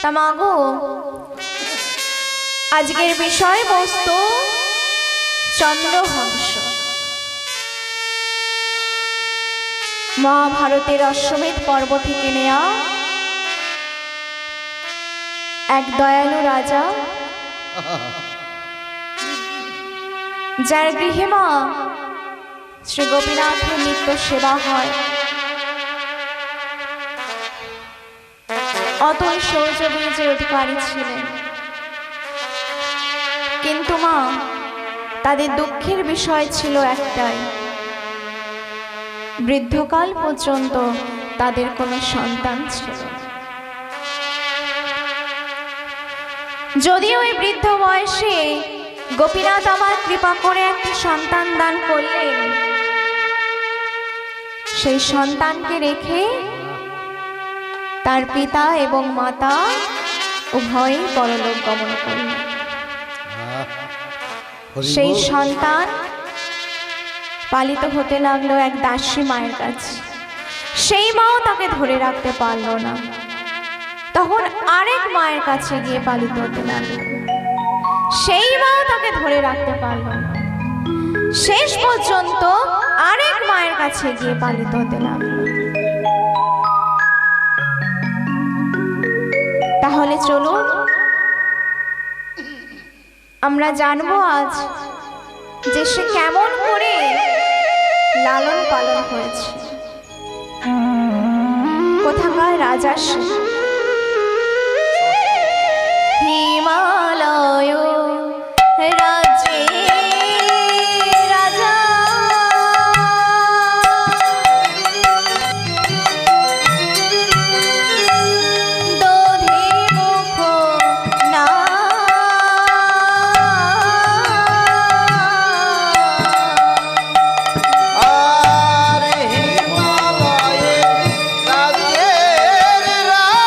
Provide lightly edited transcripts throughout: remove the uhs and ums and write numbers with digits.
তামাগো আজকের বিষয়বস্তু চন্দ্রহংস। মহাভারতের অশ্বমেধ পর্ব থেকে নেয়া এক দয়ালু রাজা, যার গৃহে মা শ্রী গোপীনাথের নিত্য সেবা হয়। অতুল শৌর্যবীর্যের অধিকারী ছিলেন, কিন্তু মা তাদের দুঃখের বিষয় ছিল একটাই, বৃদ্ধকাল পর্যন্ত তাদের কোনো সন্তান ছিল না। যদিও ওই বৃদ্ধ বয়সে গোপীনাথ আমার কৃপা করে একটি সন্তান দান করলেন, সেই সন্তানকে রেখে তার পিতা এবং মাতা উভয়ই পরলোক গমন করলেন। সেই সন্তান পালিত হতে লাগলো এক দাসী মায়ের কাছে। সেই মাও তাকে ধরে রাখতে পারল না, তখন আরেক মায়ের কাছে গিয়ে পালিত হতে লাগলো। সেই মাও তাকে ধরে রাখতে পারল না, শেষ পর্যন্ত আরেক মায়ের কাছে গিয়ে পালিত হতে লাগলো। তাহলে চলুন আমরা জানবো আজ যে সে কেমন করে লালন পালন হয়েছে, কোথাকার রাজা সে। হিমালয় রাজ্যে রাজা, দধি মুখ না আর হিমালয়ে রাজ্যের রাজা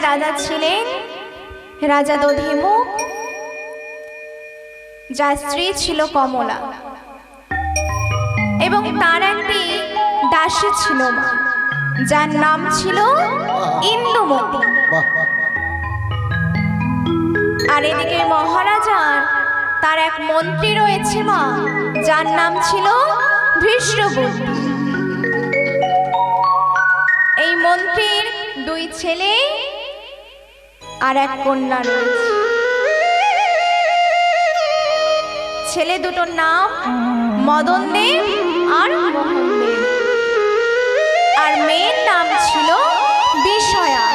রাজা ছিলেন রাজা দধিমুখ, যার স্ত্রী ছিল কমলা এবং তার একটি দাসী ছিল মা, যার নাম ছিল ইন্দুমতি। আর এদিকে মহারাজার তার এক মন্ত্রী রয়েছে মা, যার নাম ছিল ধৃষ্টবুদ্ধি। এই মন্ত্রীর দুই ছেলে আর এক কন্যা রয়েছে। ছেলে দুটোর নাম মদন দেব আর মোহন দেব, আর মেয়ের নাম ছিল বিষয়া।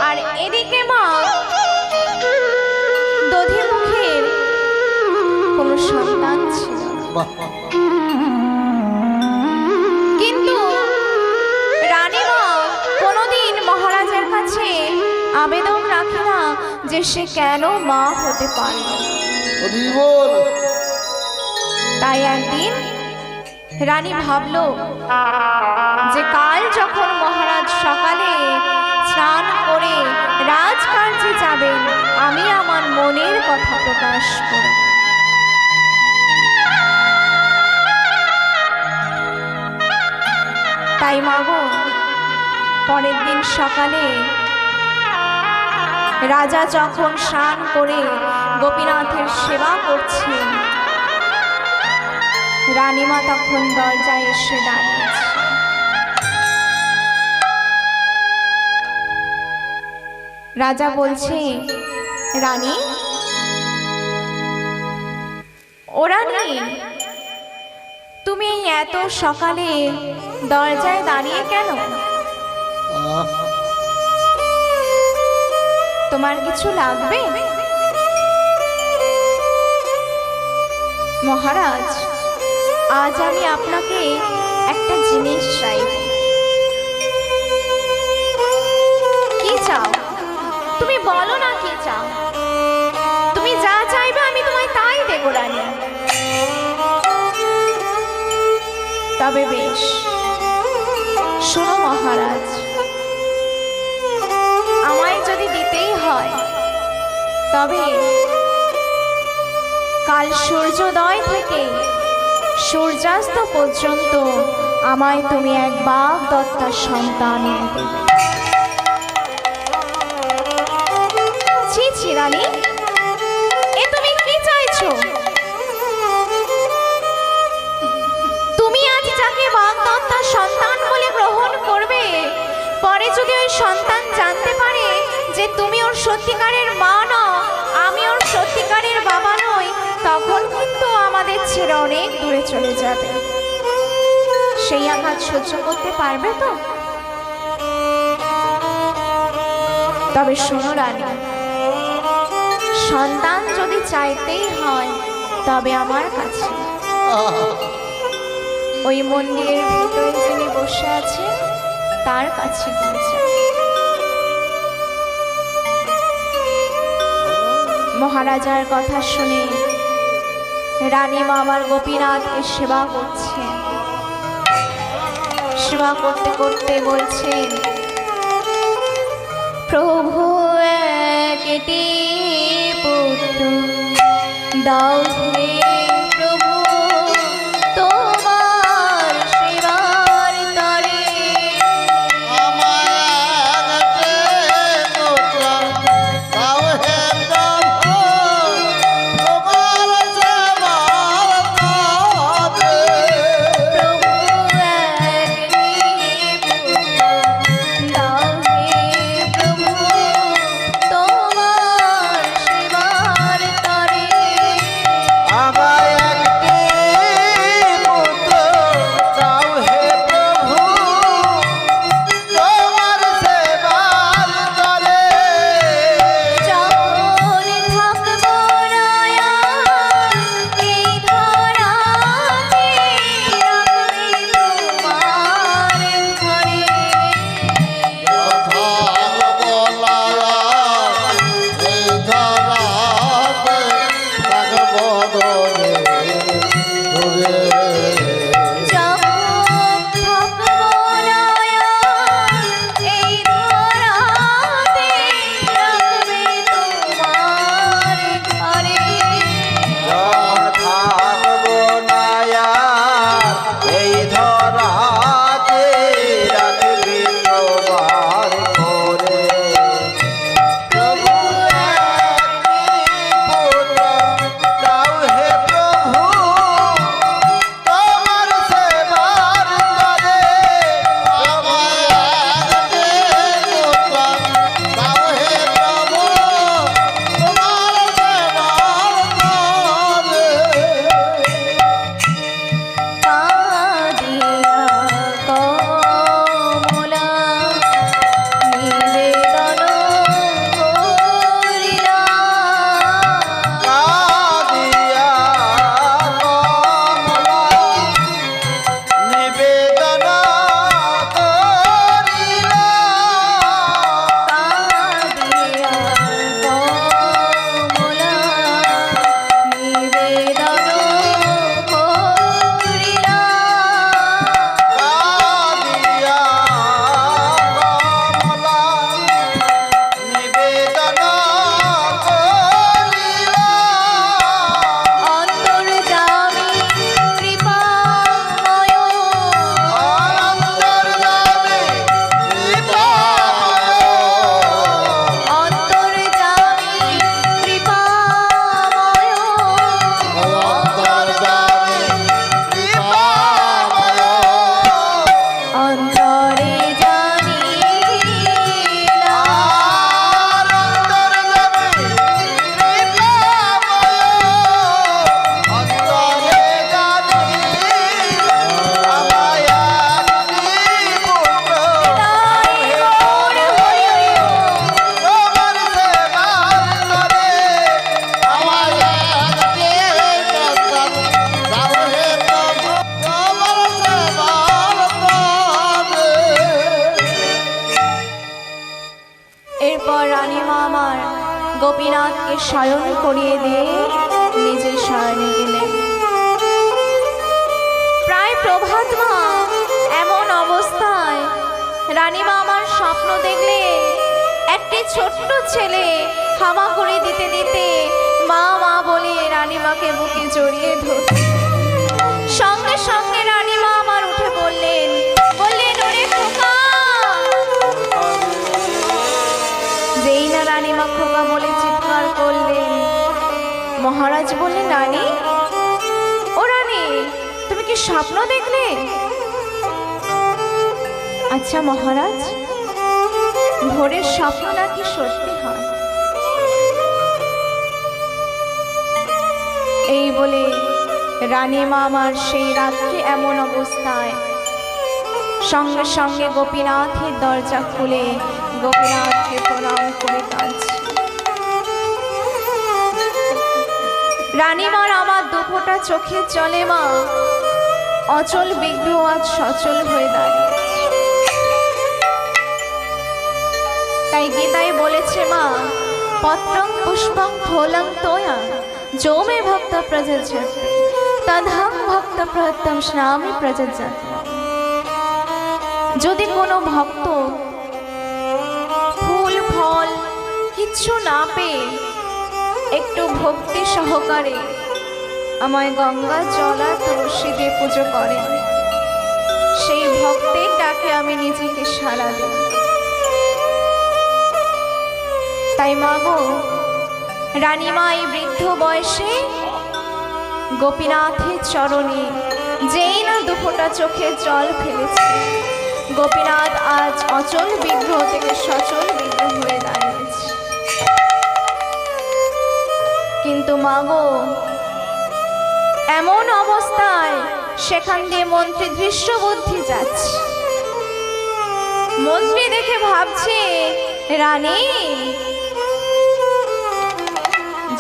আর এদিকে মা দধিমুখের কোনো সন্তান ছিল না। কিন্তু রানীমা কোনোদিন মহারাজের কাছে আবেদন রাখে না যে সে কেন মা হতে পারে। তাই একদিন রানী ভাবল যে কাল যখন মহারাজ সকালে স্নান করে রাজকার্যে যাবেন, আমি আমার মনের কথা প্রকাশ করব। তাই মাগো পরের দিন সকালে রাজা যখন স্নান করে গোপীনাথের সেবা করছেন, রানীমা তখন দরজায় এসে দাঁড়িয়েছে। রাজা বলছে, রানী, ও রানী, তুমি এত সকালে দরজায় দাঁড়িয়ে কেন? তোমার কিছু লাগবে? মহারাজ, আজ আমি আপনাকে একটা জিনিস চাইব। কি চাও? তুমি বলো না কি চাও। তুমি যা চাইবে আমি তোমায় তাই দেব রানী। তবে বেশ, শোনো মহারাজ, আমায় যদি দিতেই হয় তবে কাল সূর্যোদয় থেকে সূর্যাস্ত পর্যন্ত আমায় তুমি এক বাঘ দত্তার সন্তান এনে দেবে। ছি ছি রানী, এ তুমি কি চাইছো? তুমি আজ যাকে বাঘ দত্তার সন্তান বলে গ্রহণ করবে, পরে যদি ওই সন্তান জানতে পারে যে তুমি ওর সত্যিকারের মা নও, আমি ওর সত্যিকারের বাবা নই, তখন কিন্তু আমাদের ছেড়ে অনেক দূরে চলে যাবে। সেই আঘাত সহ্য করতে পারবে তো? তবে শোনো রানী, সন্তান যদি চাইতেই হয় তবে আমার কাছে, ওই মন্দিরের ভিতরে যিনি বসে আছে তার কাছে গিয়েছে। মহারাজার কথা শুনে রানীমা আমার গোপীনাথকে সেবা করছে। সেবা করতে করতে বলছেন, প্রভু একটি পুত্র দাও হে প্রভু, তোমার সেবার তরে। শয়ন করিয়ে দিয়ে নিজের শয়নে গেলেন। প্রায় প্রভাত মা এমন অবস্থায় রানীমা আমার স্বপ্ন দেখলেন একটি ছোট্ট ছেলে হামা করে দিতে দিতে মা মা বলে রানীমাকে বুকে জড়িয়ে ধরছে। সঙ্গে সঙ্গে রানীমা আমার উঠে বললেন ওরে খোকা। যেই না রানীমা খোকা বলে চিৎকার করলেন, মহারাজ বললেন রানী, ও রানী, তুমি কি স্বপ্ন দেখলে? আচ্ছা মহারাজ, ভোরের স্বপ্ন নাকি সত্যি হয়? এই বলে রানীমা আমার সেই রাত্রে এমন অবস্থায় সঙ্গে সঙ্গে গোপীনাথের দরজা খুলে গোপীনাথকে প্রণাম করে কাঁদছে। রানীমার আমার দুফোঁটা চোখের জলে মা অচল বিগ্রহ আজ সচল হয়ে দাঁড়িয়েছে। তাই গীতায় বলেছে মা, পত্রং পুষ্পং ফলং তোয়া जो मे भक्त प्रजज्यते तदहं भक्त प्रहत्तम स्नामि प्रजज्यते। যদি কোনো ভক্ত ফুল ফল কিচ্ছু না পেয়ে একটু ভক্তি সহকারে আমায় গঙ্গা জল আর তুলসী দিয়ে পুজো করে, সেই ভক্তের ডাকে আমি নিজেকে সাড়া দিই। তাই মাগো, রানীমা এই বৃদ্ধ বয়সে গোপীনাথের চরণে যেই না দুফোঁটা চোখের জল ফেলেছে, গোপীনাথ আজ অচল বিগ্রহ থেকে সচল বিগ্রহ হয়ে দাঁড়িয়েছে। কিন্তু মাগো, এমন অবস্থায় সেখান দিয়ে মন্ত্রী দৃশ্য বুদ্ধি যাচ্ছে। মন্ত্রী দেখে ভাবছে, রানী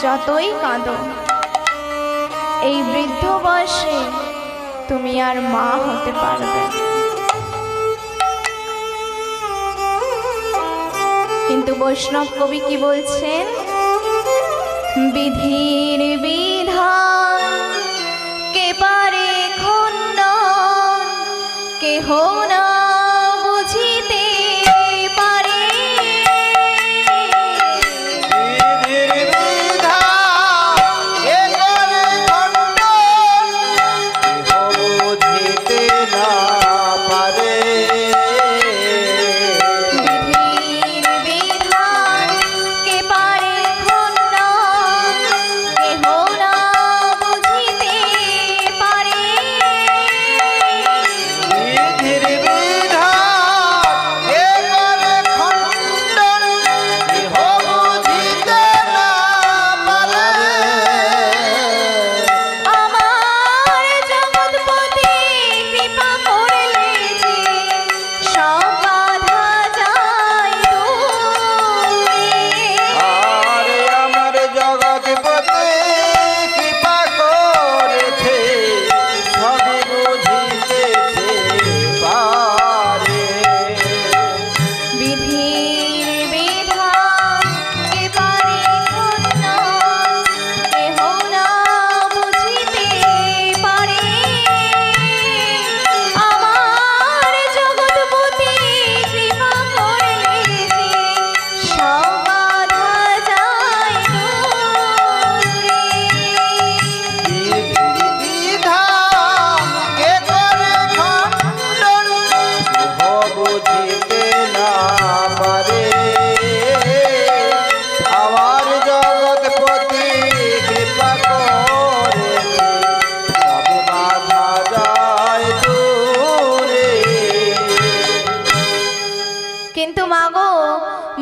যতই কাঁদো, এই বৃদ্ধ বয়সে তুমি আর মা হতে পারবে। কিন্তু বৈষ্ণব কবি কি বলছেন? বিধির বিধান কে পারে খণ্ডন, কেহ না বুঝিতে পারে।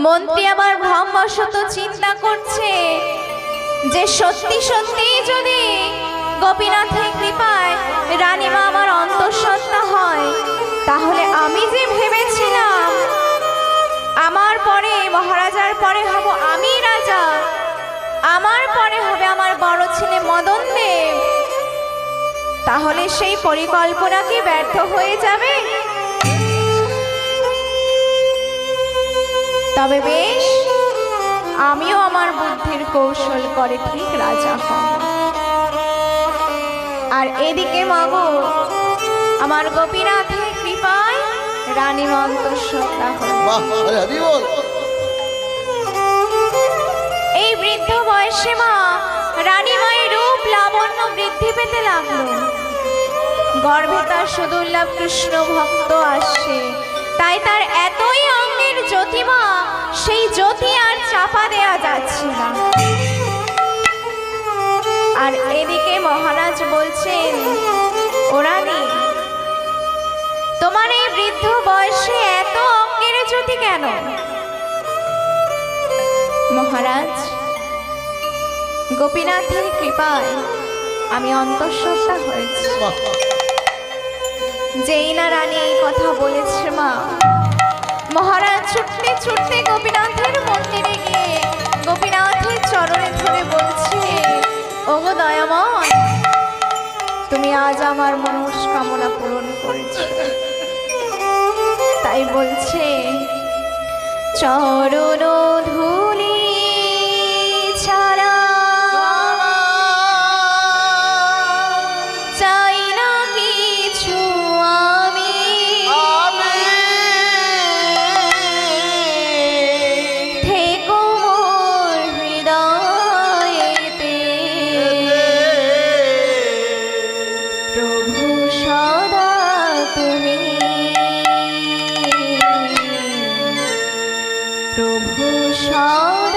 মন্ত্রী আবার ভ্রমবশত চিন্তা করছে যে সত্যি সত্যি যদি গোপীনাথের কৃপায় রানীমা আমার অন্তঃসত্ত্বা হয়, তাহলে আমি যে ভেবেছিলাম আমার পরে মহারাজার পরে হব আমি রাজা, আমার পরে হবে আমার বড় ছেলে মদন দেব, তাহলে সেই পরিকল্পনা কি ব্যর্থ হয়ে যাবে? তবে বেশ, আমিও আমার বুদ্ধির কৌশল করে ঠিক রাজা হব। আর এদিকে মাগো আমার গোপীনাথের কৃপায় রানী অন্তঃসত্ত্বা হল। এই বৃদ্ধ বয়সে মা রানী মায়ের রূপ লাবণ্য বৃদ্ধি পেতে লাগলো। গর্ভে তার সুদুর্লভ কৃষ্ণ ভক্ত আসছে, তাই তার এতই অঙ্গের জ্যোতিমা, সেই জ্যোতি আর চাপা দেয়া যাচ্ছে না। আর এদিকে মহারাজ বলছেন, ও রানী, তোমার এই বৃদ্ধ বয়সে এত অঙ্গের জ্যোতি কেন? মহারাজ, গোপীনাথের কৃপায় আমি অন্তঃসত্ত্বা হয়েছি। যেই না রানী এই কথা বলেছে মা, মহারাজ ছুটতে ছুটতে গোপীনাথের মন্দিরে গিয়ে গোপীনাথের চরণে ধরে বলছে, ওগো দয়াময়, তুমি আজ আমার মনস্কামনা পূরণ করেছো। তাই বলছে, চরণ ধূলি ছাড়া চাই না কিছু আমি, থেকো মোর হৃদয়েতে প্রভু সদা তুমি, প্রভু সদা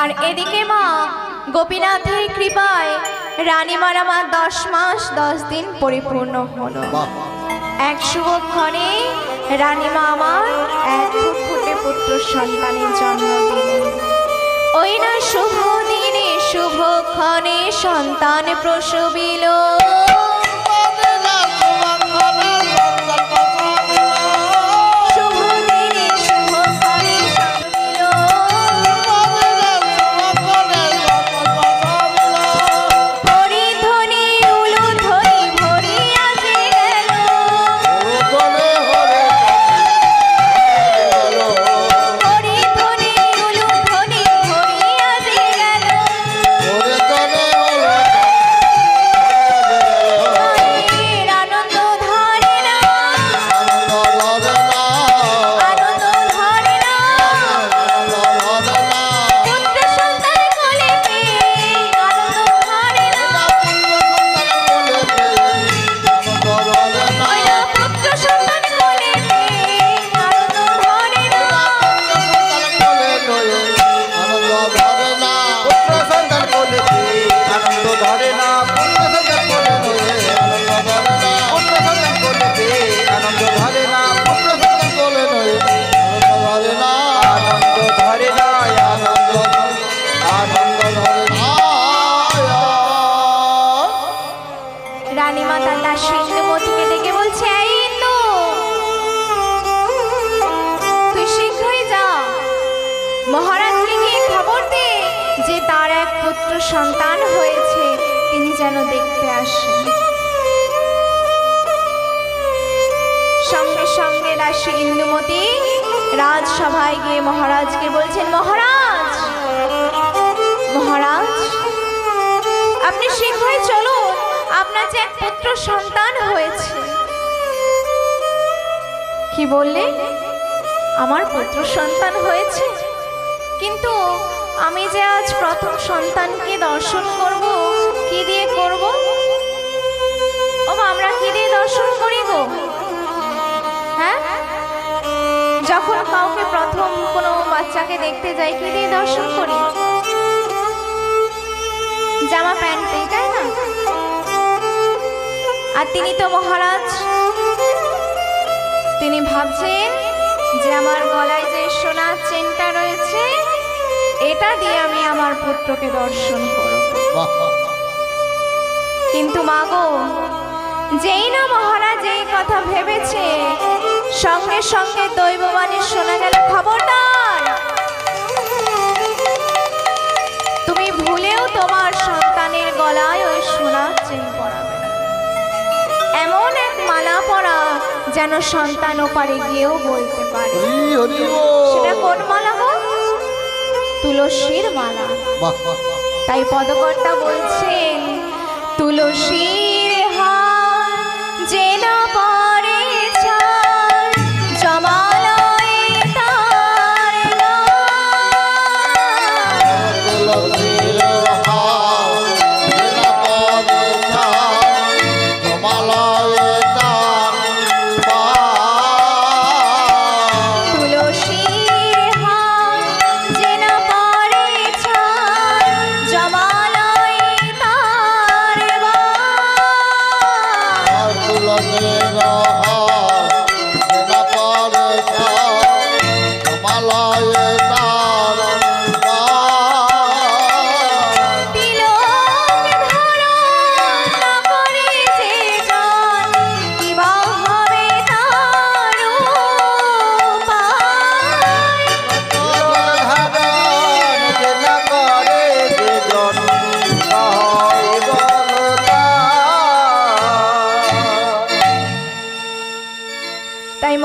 আর এদিকে মা গোপীনাথের কৃপায় রানীমার আমার 10 মাস 10 দিন পরিপূর্ণ হলো। এক শুভক্ষণে রানীমা আমার এক ফুটফুটে পুত্র সন্তানের জন্ম দিলেন। ওই না শুভ দিনে শুভক্ষণে সন্তান প্রসবিল। রানীমা তার দাসী ইন্দুমতিকে ডেকে বলছে, এই ইন্দু, তুই শীঘ্রই যা, মহারাজকে গিয়ে খবর দে যে তার এক পুত্র সন্তান হয়েছে, তিনি যেন দেখতে আসেন। সঙ্গে সঙ্গে দাসী ইন্দুমতি রাজসভায় গিয়ে মহারাজকে বলছেন, মহারাজ, মহারাজ, আপনি শীঘ্রই চলুন, আপনার যে এক পুত্র সন্তান হয়েছে। কি বললে? আমার পুত্র সন্তান হয়েছে, কিন্তু আমি যে আজ প্রথম সন্তানকে দর্শন করব, কি দিয়ে করব? ও আমরা কি দিয়ে দর্শন করি গো? হ্যাঁ, যখন কাউকে প্রথম কোনো বাচ্চাকে দেখতে যাই, কি দিয়ে দর্শন করি? জামা প্যান্ট দিয়ে, তাই না? আর তিনি তো মহারাজ, তিনি ভাবছেন যে আমার গলায় যে সোনার চেনটা রয়েছে, এটা দিয়ে আমি আমার পুত্রকে দর্শন করব। কিন্তু মাগো, যেই না মহারাজ এই কথা ভেবেছে, সঙ্গে সঙ্গে দৈববাণী শোনা গেল, খবরদার, তুমি ভুলেও তোমার সন্তানের গলায় ওই সোনার চেন পরাবে না। এমন এক মালা পরা যেন সন্তান ওপারে গিয়েও বলতে পারে। সেটা কোন মালা গো? তুলসীর মালা। তাই পদকর্তা বলছেন, তুলসীর হার যে না পরে ছাড়, জমালয়ে তার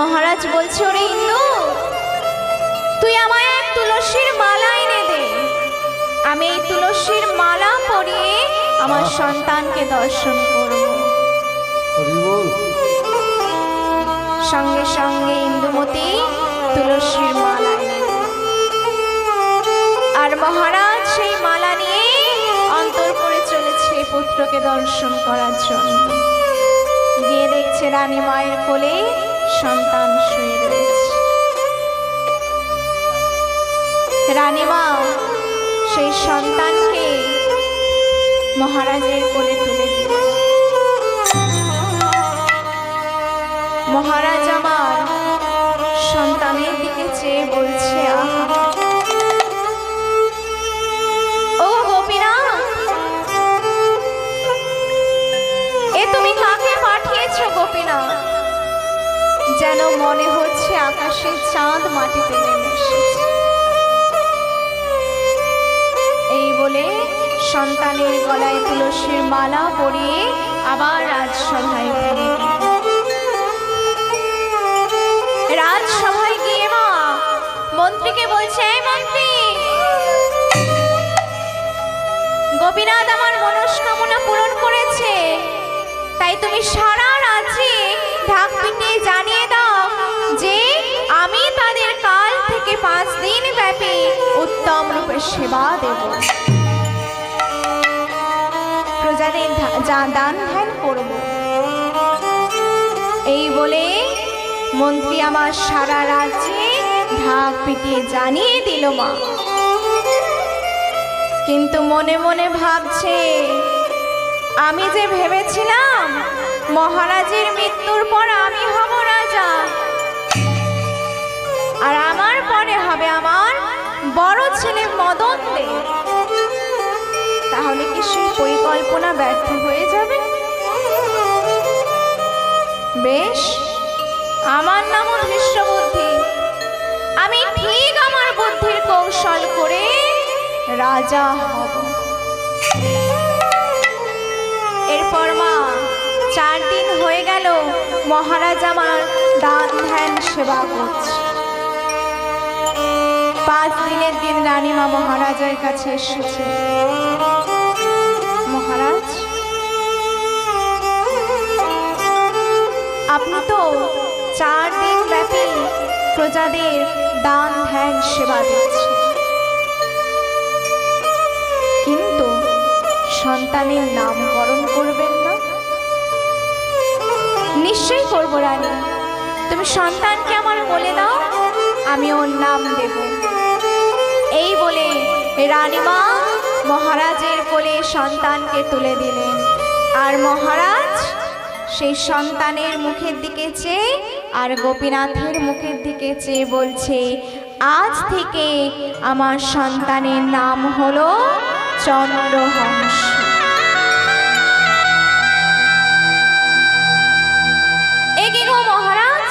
মহারাজ বলছে, ওরে ইন্দু, তুই আমায় এক তুলসীর মালা এনে দে, আমি এই তুলসীর মালা পরিয়ে আমার সন্তানকে দর্শন করব। সঙ্গে সঙ্গে ইন্দুমতি তুলসীর মালা এনে দেন। আর মহারাজ সেই মালা নিয়ে অন্তঃপুরে চলেছে পুত্রকে দর্শন করার জন্য। গিয়ে দেখছে রানী মায়ের কোলে সন্তান শুয়ে রয়েছে। রানীমা সেই সন্তানকে মহারাজের কোলে তুলে দিলেন। মহারাজ আমার সন্তানের দিকে চেয়ে বলছে, আহা ও গোপীনাথ, এ তুমি কাকে পাঠিয়েছ গোপীনাথ? যেন মনে হচ্ছে আকাশের চাঁদ মাটিতে নেমে এসেছে। এই বলে সন্তানের গলায় তুলসীর মালা পরিয়ে আবার রাজসভায় ফিরে গেলেন। রাজসভায় গিয়ে মা মন্ত্রীকে বলছে, এই মন্ত্রী, গোপীনাথ আমার মনস্কামনা পূরণ করেছে, তাই তুমি সারা রাজ্যে ঢাক পিটিয়ে জানিয়ে দাও যে আমি তাদের কাল থেকে 5 দিন ব্যাপী উত্তম রূপে সেবা দেব, প্রজাদের দান ধ্যান করব। এই বলে মন্ত্রী আমার সারা রাজ্যে ঢাক পিটিয়ে জানিয়ে দিল মা। কিন্তু মনে মনে ভাবছে, আমি যে ভেবেছিলাম মহারাজের মৃত্যুর পর আমি হব রাজা, আর আমার পরে হবে আমার বড় ছেলে মদন দেব, তাহলে কি সেই পরিকল্পনা ব্যর্থ হয়ে যাবে? বেশ, আমার নামও ধৃষ্টবুদ্ধি, আমি ঠিক আমার বুদ্ধির কৌশল করে রাজা হব। এরপর মা 4 দিন হয়ে গেল মহারাজ আমার দান ধ্যান সেবা করছে। 5 দিনের দিন রানীমা মহারাজের কাছে এসেছে। মহারাজ, আপনি তো 4 দিন ব্যাপী প্রজাদের দান ধ্যান সেবা দিচ্ছেন, কিন্তু সন্তানের নামকরণ করবেন না? নিশ্চয়ই করবো রানী, তুমি সন্তানকে আমার বলে দাও, আমি ওর নাম দেব। এই বলে রানীমা মহারাজের কোলে সন্তানকে তুলে দিলেন। আর মহারাজ সেই সন্তানের মুখের দিকে চেয়ে আর গোপীনাথের মুখের দিকে চেয়ে বলছে, আজ থেকে আমার সন্তানের নাম হলো চন্দ্রহংস। একে গো মহারাজ,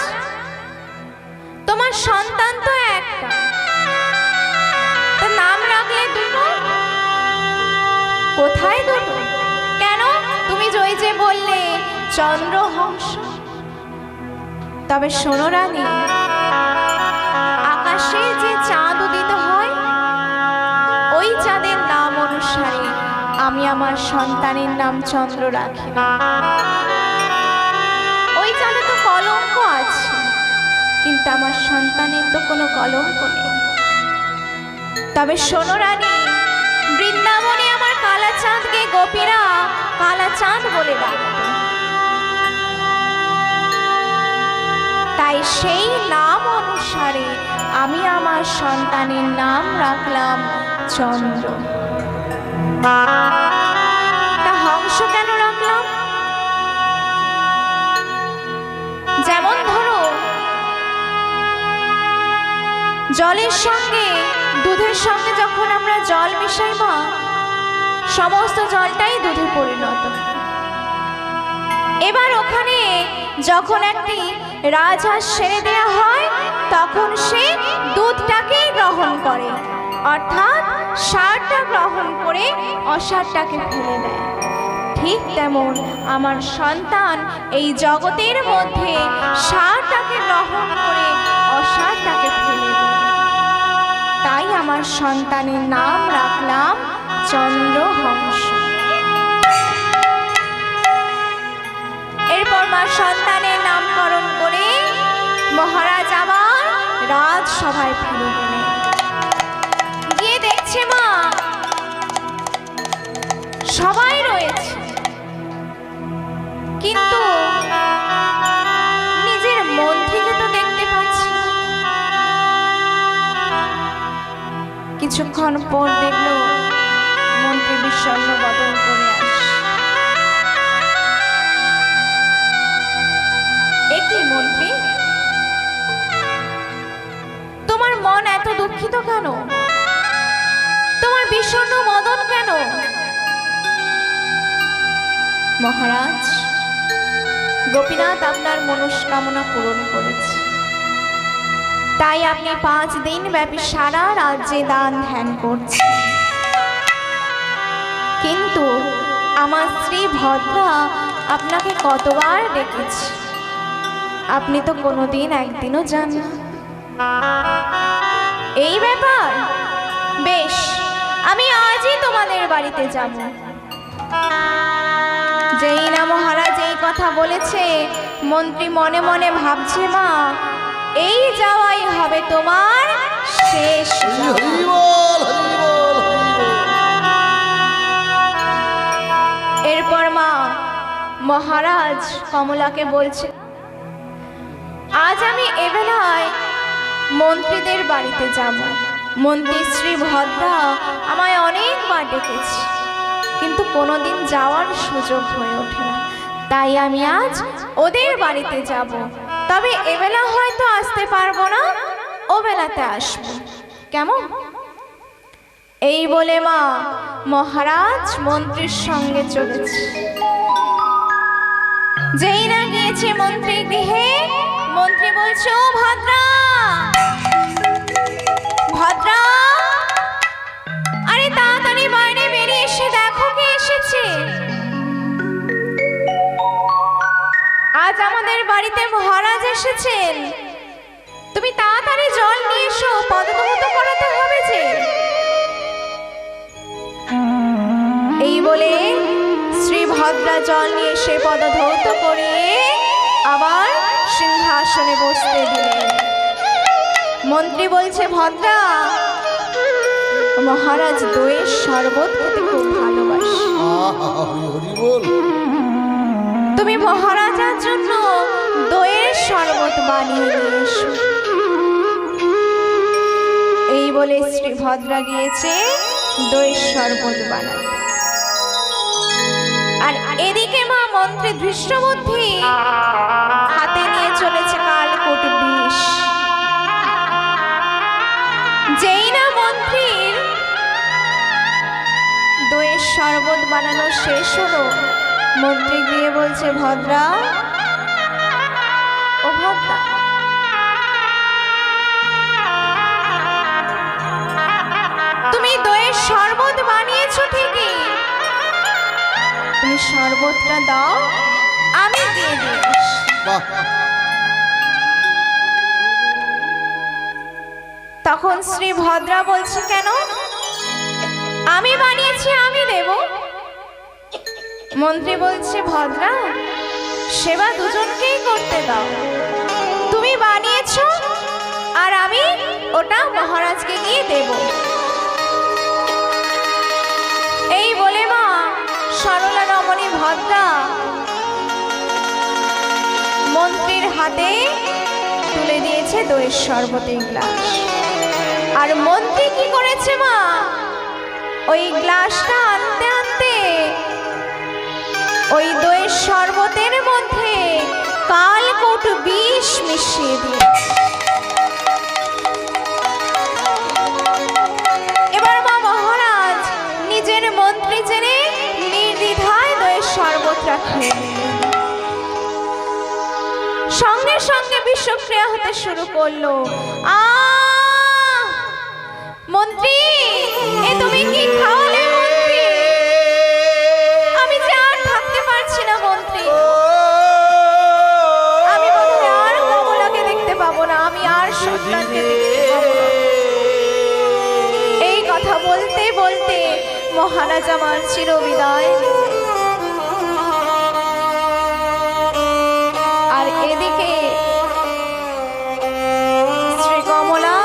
তোমার সন্তান তো একটা, তার নাম রাখলে দুটো, কোথায় দুটো? কেন, তুমি জয় যে বললে চন্দ্রহংস। তবে শোনো রানী, আকাশে যে চাঁদ উদিত হয়, ওই চাঁদের নাম অনুসারে আমি আমার সন্তানের নাম চন্দ্র রাখি। ওই চাঁদে তো কলঙ্ক আছে, কিন্তু আমার সন্তানের তো কোনো কলঙ্ক নেই। তবে শোনো রানী, বৃন্দাবনে আমার কালা চাঁদকে গোপীরা কালা চাঁদ বলে ডাকত, তাই সেই নাম অনুসারে আমি আমার সন্তানের নাম রাখলাম চন্দ্র। তা হংস কেন রাখলাম? যেমন ধরো, জলের সঙ্গে দুধের সঙ্গে যখন আমরা জল মিশাই মা, সমস্ত জলটাই দুধে পরিণত। এবার ওখানে যখন একটি রাজহাঁস ছেড়ে দেওয়া হয়, তখন সে দুধটাকেই গ্রহণ করে, অর্থাৎ সারটা গ্রহণ করে অসারটাকে ফেলে দেয়। ঠিক তেমন আমার সন্তান এই জগতের মধ্যে সারটাকে গ্রহণ করে অসারটাকে ফেলে দেয়, তাই আমার সন্তানের নাম রাখলাম চন্দ্রহংস। এরপর মা সন্তানের নামকরণ করে মহারাজ আবার রাজসভায় ফিরে গেলেন। গিয়ে দেখছে মা সবাই রয়েছে, কিন্তু নিজের মন্ত্রীকে তো দেখতে পাচ্ছি। কিছুক্ষণ পর দেখলো মন্ত্রী বিষণ্ণ বদন করে আসে। একই মন্ত্রী, তোমার মন এত দুঃখিত কেন? তোমার বিষণ্ণ বদন কেন? মহারাজ, গোপীনাথ আপনার মনস্কামনা পূরণ করেছে, তাই আপনি 5 দিন ব্যাপী সারা রাজ্যে দান ধ্যান করছেন। কিন্তু আমার স্ত্রী ভদ্রা আপনাকে কতবার ডেকেছে, আপনি তো কোনোদিন একদিনও যান না। এই ব্যাপার, বেশ, আমি আজই তোমাদের বাড়িতে যাব। যেই না মহারাজ এই কথা বলেছে, মন্ত্রী মনে মনে ভাবছে, মা, এই যাওয়াই হবে তোমার শেষ যাওয়া। এরপর মা মহারাজ কমলাকে বলছে, আজ আমি এবেলায় মন্ত্রীদের বাড়িতে যাব। মন্ত্রী শ্রী ভদ্রা আমায় অনেকবার ডেকেছে, কিন্তু কোনোদিন যাওয়ার সুযোগ হয়ে ওঠে না, তাই আমি আজ ওদের বাড়িতে যাব। তবে এবেলা হয়তো আসতে পারবো না, ও বেলাতে আসবো, কেমন? এই বলে মা মহারাজ মন্ত্রীর সঙ্গে চলেছে। যেই না গিয়েছে মন্ত্রী গৃহে, মন্ত্রী বলছে, ও ভদ্রা, ভদ্রা, আরে তাড়াতাড়ি বাইরে বেরিয়ে এসে দেখো কে এসেছে। আজ আমাদের বাড়িতে মহারাজ এসেছেন, তুমি তাড়াতাড়ি জল নিয়ে এসো, পদধৌত করাতে হবে যে। এই বলে শ্রী ভদ্রা জল নিয়ে এসে পদধৌত করিয়ে আবার সিংহাসনে বসতে দিলেন। মন্ত্রী বলছে, ভদ্রা, মহারাজ দইয়ের শরবত খেতে খুব ভালোবাসে, তুমি মহারাজার জন্য দইয়ের শরবত বানিয়ে নিয়ে এসো। এই বলে শ্রী ভদ্রা গিয়েছে দইয়ের শরবত বানাতে। আর এদিকে মা মন্ত্রী ধৃষ্টবুদ্ধি হাতে নিয়ে চলেছে কালকূট বিষ। যেই না মন্ত্রীর দইয়ের শরবত বানানো শেষ হলো, মন্ত্রী গিয়ে বলছে, ভদ্রা, ও ভদ্রা, তুমি দইয়ের শরবত বানিয়েছো ঠিকই, তুমি শরবতটা দাও, আমি দিয়ে দিস। তখন শ্রী ভদ্রা বলছে, কেন? আমি বানিয়েছি, আমি দেব। মন্ত্রী বলছে, ভদ্রা, সেবা দুজনকেই করতে দাও, তুমি বানিয়েছো আর আমি ওটা মহারাজকে গিয়ে দেব। এই বলে মা সরলা রমণী ভদ্রা মন্ত্রীর হাতে তুলে দিয়েছে দইয়ের শরবতের গ্লাস। আর মন্ত্রী কি করেছে মা, ওই গ্লাসটা আনতে আনতে ওই দইয়ের শরবতের মধ্যে কালকূট বিষ মিশিয়ে দিয়েছে। এবার মা মহারাজ নিজের মন্ত্রী জেনে নির্দ্বিধায় দইয়ের শরবতটা খেয়ে নিলেন। সঙ্গে সঙ্গে বিষক্রিয়া হতে শুরু করলো। মন্ত্রী, এ তুমি কি খাওয়ালে মন্ত্রী? আমি যে আর থাকতে পারছি না মন্ত্রী, আমি বোধহয় আর কমলাকে দেখতে পাবো না, আমি আর সন্তানকে দেখতে পাবো না। এই কথা বলতে বলতে মহারাজ আমার চিরবিদায় নিলেন। আর এদিকে শ্রী কমলা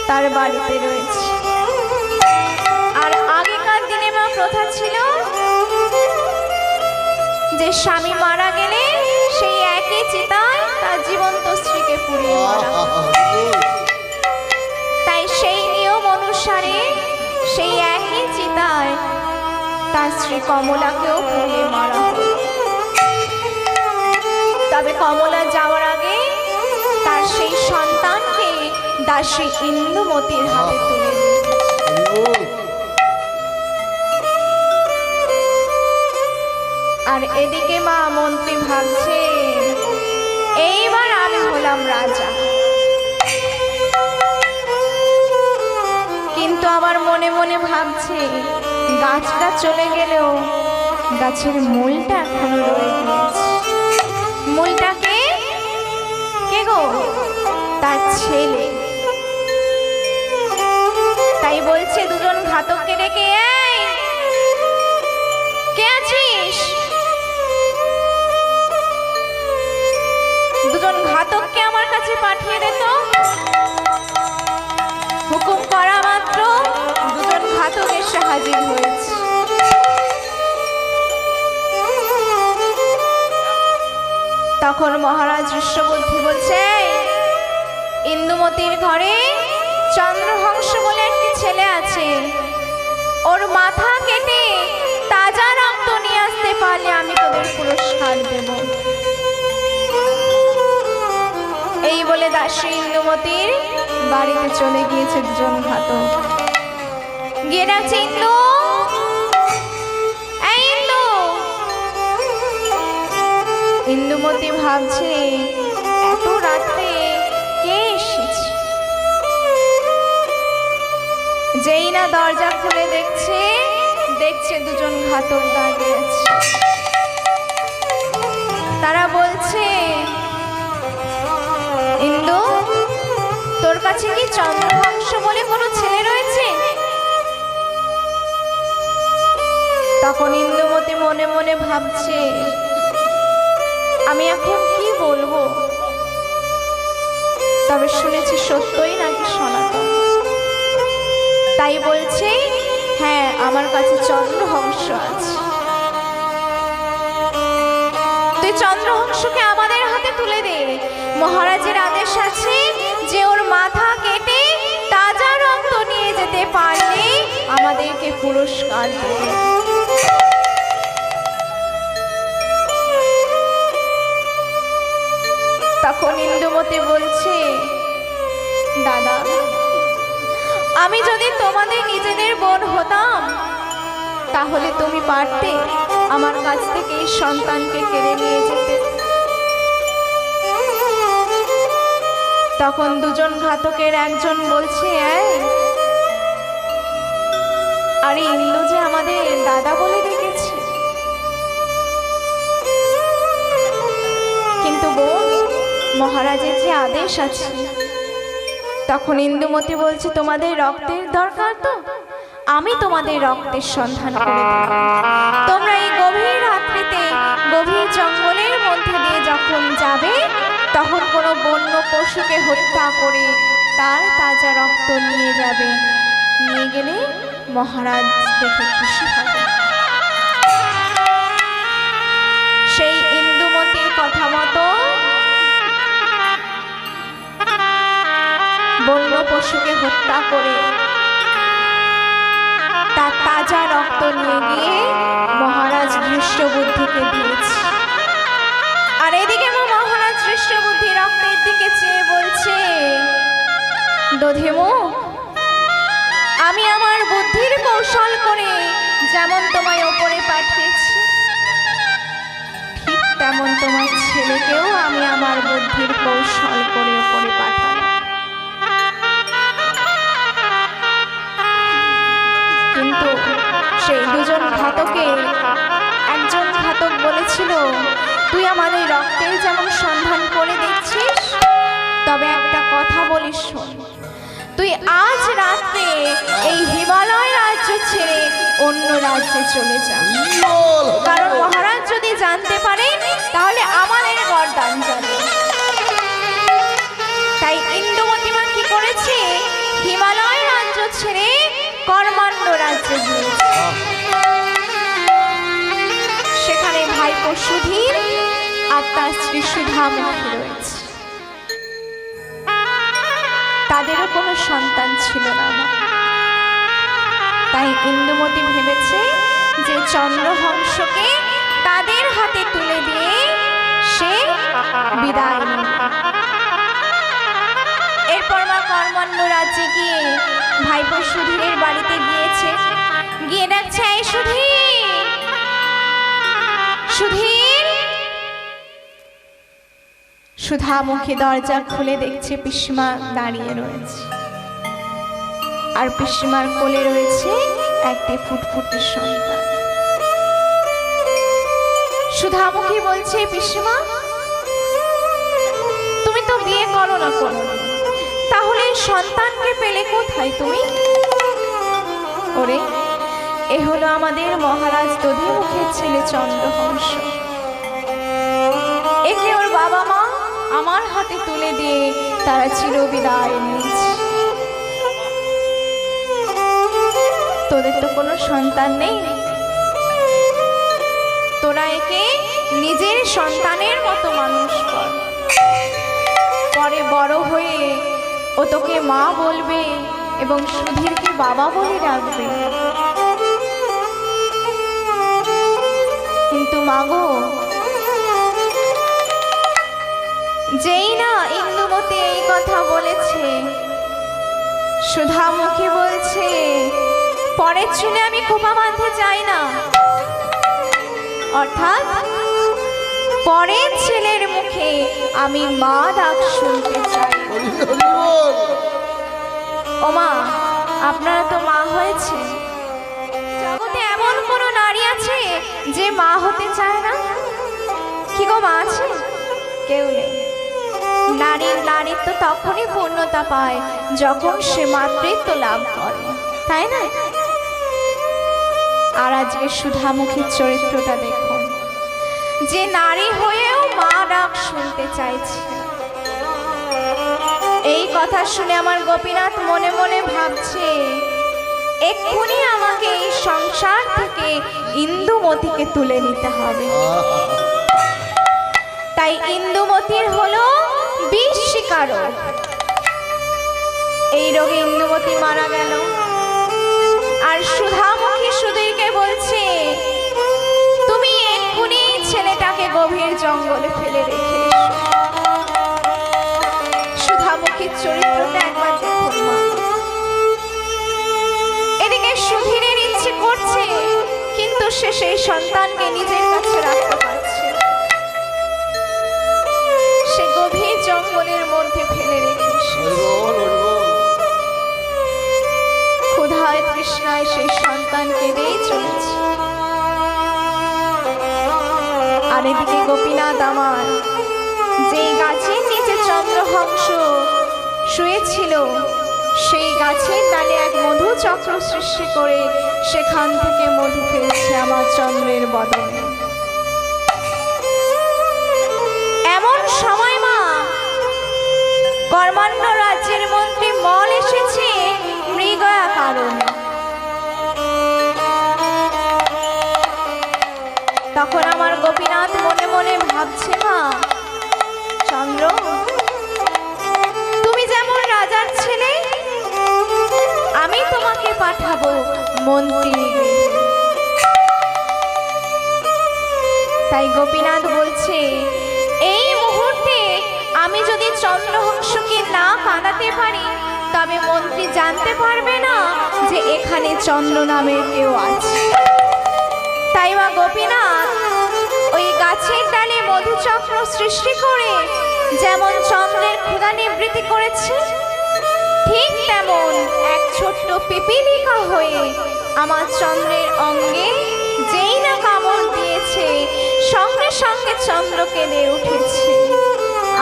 তার বাড়িতে রয়েছে। আর আগেকার দিনে মা প্রথা ছিল যে স্বামী মারা গেলে সেই একই চিতায় তার জীবন্ত স্ত্রীকে পুড়িয়ে মারা হয়। তাই সেই নিয়ম অনুসারে সেই একই সেই চিতায় তার স্ত্রী কমলাকেও পুড়িয়ে মারা হলো। তবে কমলা যাওয়ার আগে তার সেই সন্তানকে দাসী ইন্দুমতির হাতে তুলে দিয়েছে। আর এদিকে মা মন্ত্রী ভাবছে, এইবার আমি হলাম রাজা। কিন্তু আমার মনে মনে ভাবছে, গাছটা চলে গেলেও গাছের মূলটা এখনো রয়ে গিয়েছে। মূলটাকে কে গো? তার ছেলে। তাই বলছে দুজন ঘাতককে ডেকে, এই কে আছিস? দুজন ঘাতককে আমার কাছে পাঠিয়ে দে তো। হুকুম করা মাত্র দুজন ঘাতক এসে হাজির হয়েছে। তখন মহারাজ ঋষ্যবুদ্ধি বলছে, ইন্দুমতির ঘরে চন্দ্রহংস বলে একটি ছেলে আছে, ওর মাথা কেটে তাজা রক্ত নিয়ে আসতে পারলে আমি তোদের পুরস্কার দেব। এই বলে দাসী ইন্দুমতির বাড়িতে চলে গিয়েছে দুজন ঘাতক। গিয়ে ডাকছে, ইন্দু, এই ইন্দু। ইন্দুমতি ভাবছে, এত রাত্রে কে এসেছে? যেই না দরজা খুলে দেখছে দুজন ঘাতক দাঁড়িয়ে আছে। তারা বলছে, ইন্দু, তোর কাছে কি চন্দ্রহংস বলে কোনো ছেলে রয়েছে? তখন ইন্দুমতি মনে মনে ভাবছে, আমি এখন কি বলবো? তবে শুনেছি সত্যই নাকি সনাতন। তাই বলছে, হ্যাঁ, আমার কাছে চন্দ্রহংস আছে। তুই চন্দ্রহংসকে আমাদের হাতে তুলে দে। মহারাজের আদেশ আছে যে ওর মাথা কেটে তাজা রক্ত নিয়ে যেতে পারলে আমাদেরকে পুরস্কার দেবে। তখন ইন্দুমতি বলছে, দাদা, আমি যদি তোমাদের নিজেদের বোন হতাম তাহলে তুমি পারতে আমার কাছ থেকে এই সন্তানকে কেড়ে নিয়ে যেতে। তখন দুজন ঘাতকের একজন বলছে, আরে ইন্দু যে আমাদের দাদা বলে ডেকেছে, কিন্তু বোন, মহারাজের যে আদেশ আছে। তখন ইন্দুমতি বলছে, তোমাদের রক্তের দরকার তো আমি তোমাদের রক্তের সন্ধান করে দেব। তোমরা এই গভীর রাত্রিতে গভীর জঙ্গলের মধ্যে দিয়ে যখন যাবে, তখন কোনো বন্য পশুকে হত্যা করে তার তাজা রক্ত নিয়ে যাবে। নিয়ে গেলে মহারাজ দেখে খুশি হবে। সেই ইন্দুমতির কথা মতো বন্য পশুকে হত্যা করে তার তাজা রক্ত নিয়ে গিয়ে মহারাজ ঋষ্যবুদ্ধিকে দিয়েছে। আর এদিকে মহারাজ ঋষ্যবুদ্ধি রক্তের দিকে চেয়ে বলছে, দধিমু, আমি আমার বুদ্ধির কৌশল করে যেমন তোমায় ওপরে পাঠিয়েছি, ঠিক তেমন তোমার ছেলেকেও আমি আমার বুদ্ধির কৌশল করে ওপরে পাঠাবো। কিন্তু সেই দুজন ঘাতকে একজন ঘাতক বলেছিল, তুই আমাদের রক্তের যেমন সন্ধান করে দেখছিস, তবে একটা কথা বলিস শোন, তুই আজ রাত্রে এই হিমালয় রাজ্য ছেড়ে অন্য রাজ্যে চলে যা। কারণ মহারাজ যদি জানতে পারে তাহলে আমাদের গর্দান যাবে। তাই ইন্দুমতিমা কি করেছে, হিমালয় রাজ্য ছেড়ে কর্মাণ্য রাজ্যে গিয়েছে। সেখানে ভাইপো সুধীর আর তার স্ত্রী সুধামুখী রয়েছে। তাদেরও কোনো সন্তান ছিল না। তাই তাই ইন্দুমতি ভেবেছে যে চন্দ্রহংসকে তাদের হাতে তুলে দিয়ে সে বিদায় নেবে। এরপর মা কর্মান্য রাজ্যে গিয়ে ভাইপো সুধীরের বাড়িতে গিয়েছে, গিয়ে ডাকছে, এই সুধীর, সুধীর। সুধামুখী দরজা খুলে দেখছে পিসিমা দাঁড়িয়ে রয়েছে, আর পিসিমার কোলে রয়েছে একটি ফুটফুটে সন্তান। সুধামুখী বলছে, পিসিমা তুমি তো বিয়ে করো না কোনো, তাহলে সন্তানকে পেলে কোথায় তুমি? ওরে, এ হলো আমাদের মহারাজ দধিমুখের ছেলে চন্দ্রহংস। একে ওর বাবা মা আমার হাতে তুলে দিয়ে তারা চিরবিদায় নিয়েছে। তোদের তো কোনো সন্তান নেই, তোরা একে নিজের সন্তানের মতো মানুষ কর, পরে বড় হয়ে ও তোকে মা বলবে এবং সুধীরকে বাবা বলে ডাকবে। কিন্তু মাগো, যেই না ইন্দুমতি এই কথা বলেছে, সুধামুখী বলছে, পরের চুলে আমি খোপা বাঁধতে চাই না, অর্থাৎ পরের ছেলের মুখে আমি মা ডাক শুনতে চাই। ও মা, আপনারা তো মা হয়েছে, জগতে এমন কোনো নারী আছে যে মা হতে চায় না? কি গো, মা আছে? কেউ নেই। নারীত্ব তখনই পূর্ণতা পায় যখন সে মাতৃত্ব লাভ করে, তাই না? আর আজকে সুধামুখীর চরিত্রটা দেখুন, যে নারী হয়েও মা ডাক শুনতে চাইছে। এই কথা শুনে আমার গোপীনাথ মনে মনে ভাবছে, এক্ষুনি আমাকে এই সংসার থেকে ইন্দুমতিকে তুলে নিতে হবে। তাই ইন্দুমতির হলো বিষ শিকারক। এই রোগে ইন্দুমতি মারা গেল। আর সুধামুখী সুধীরকে বলছে, তুমি এক্ষুনি ছেলেটাকে গভীর জঙ্গলে ফেলে রেখে এসো। সুধামুখীর চরিত্রটা একবার দেখুন মা। এদিকে সুধীরের ইচ্ছে করছে, কিন্তু সে সেই সন্তানকে নিজের কাছে রাখতে পারছে, সে গভীর জঙ্গলের মধ্যে ফেলে রেখে ক্ষুধায় তৃষ্ণায় সেই সন্তান কেঁদেই চলেছে। আর এদিকে গোপীনাথ আমার যেই গাছের নিচে চন্দ্রহংস শুয়েছিল, সেই গাছের ডালে এক মধু চক্র সৃষ্টি করে সেখান থেকে মধু ফেলছে আমার চন্দ্রের বদনে। এমন সময় মা কর্মান্য রাজ্যের মন্ত্রী মল এসেছে মৃগয়া কারণে। তখন আমার গোপীনাথ মনে মনে ভাবছে, মা চন্দ্র, তুমি যেমন রাজার ছেলে, আমি তোমাকে পাঠাবো মন্ত্রী। তাই গোপীনাথ বলছে, এই মুহূর্তে আমি যদি চন্দ্রহংসকে না কাঁদাতে পারি, তবে মন্ত্রী জানতে পারবে না যে এখানে চন্দ্র নামের কেউ আছে। তাই মা গোপীনাথ ওই গাছের ডালে মধুচক্র সৃষ্টি করে যেমন চন্দ্রের ক্ষুধা নিবৃত্তি করেছে, ঠিক তেমন এক ছোট্ট পিপীলিকা হয়ে আমার চন্দ্রের অঙ্গে যেই না কামড় দিয়েছে, সঙ্গে সঙ্গে চন্দ্র কেঁদে উঠেছে।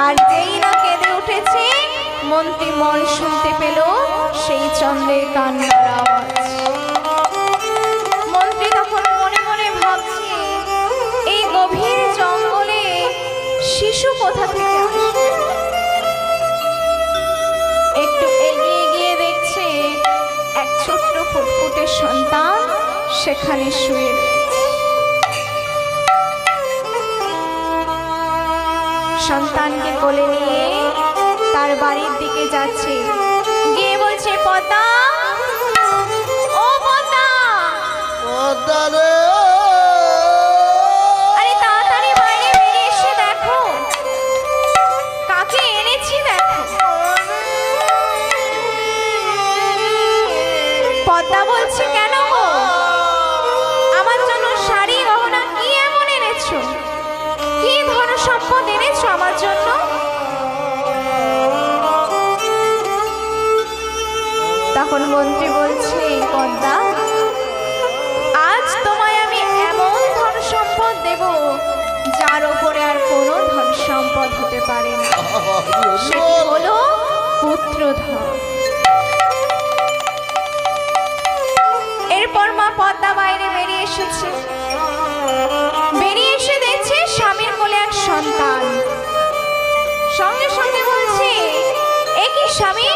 আর যেই না কেঁদে উঠেছে, মন্ত্রী মন শুনতে পেল সেই চন্দ্রের কান্নার আওয়াজ। মন্ত্রী তখন মনে মনে ভাবছে, এই গভীর জঙ্গলে শিশু কোথা থেকে আসবে? একটু এগিয়ে গিয়ে দেখছে এক ছোট্ট ফুটফুটে সন্তান সেখানে শুয়ে রয়েছে। সন্তানকে কোলে নিয়ে তার বাড়ির দিকে যাচ্ছে, গিয়ে বলছে, পদ্মা, ও পদ্মা, বলছে, কেন গো, আমার জন্য শাড়ি গহনা কি এমন এনেছো? কি ধন সম্পদ এনেছো আমার জন্য? তখন মন্ত্রী বলছে, পদ্মা, আজ তোমায় আমি এমন ধন সম্পদ দেব যার ওপরে আর কোনো ধন সম্পদ হতে পারে না। সেটি হলো পুত্রধন। এরপর মা পদ্মা বাইরে বেরিয়ে এসেছে। বেরিয়ে এসে দেখছে স্বামীর কোলে এক সন্তান। সঙ্গে সঙ্গে বলছে, এ কি স্বামী,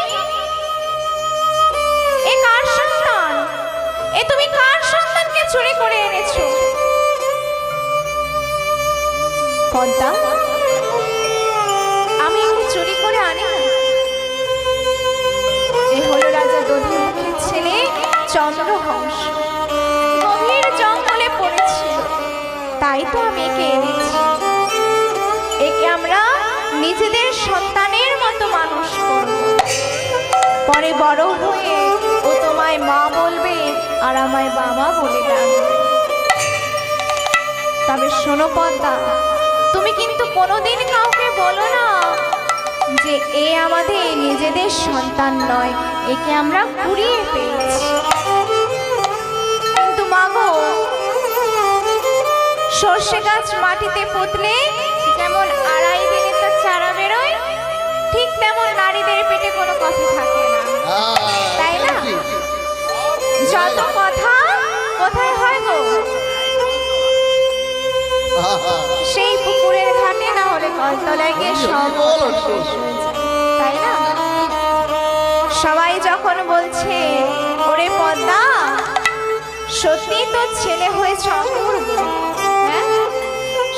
এ কার সন্তান? এ তুমি কার সন্তানকে চুরি করে এনেছো? পদ্মা, আমি একে চুরি করে আনি না। এ হলো রাজা দধিমুখের ছেলে চন্দ্রহংস। গভীর জঙ্গলে পড়েছিল, তাই তো আমি একে এনেছি। একে আমরা নিজেদের সন্তানের মতো মানুষ করব। পরে বড় হয়ে ও তোমায় মা বলবে আর আমায় বাবা বলে ডাকবে। তবে শোনো পদ্মা, তুমি কিন্তু কোনোদিন কাউকে বলো না যে এ আমাদের নিজেদের সন্তান নয়, একে আমরা কুড়িয়ে পেয়েছি। কিন্তু মাগো, সর্ষে গাছ মাটিতে পুঁতলে যেমন 2.5 দিনে তার চারা বেরোয়, ঠিক তেমন নারীদের পেটে কোনো কথা থাকে না, তাই না? যত কথা কোথায় হয় গো? সেই পুকুরের ঘাটে, না হলে কলতলায় গিয়ে সব শেষ হয়ে যায়, তাই না? সবাই যখন বলছে, ওরে পদ্মা, সত্যি তোর ছেলে হয়েছে অপূর্ব, হ্যাঁ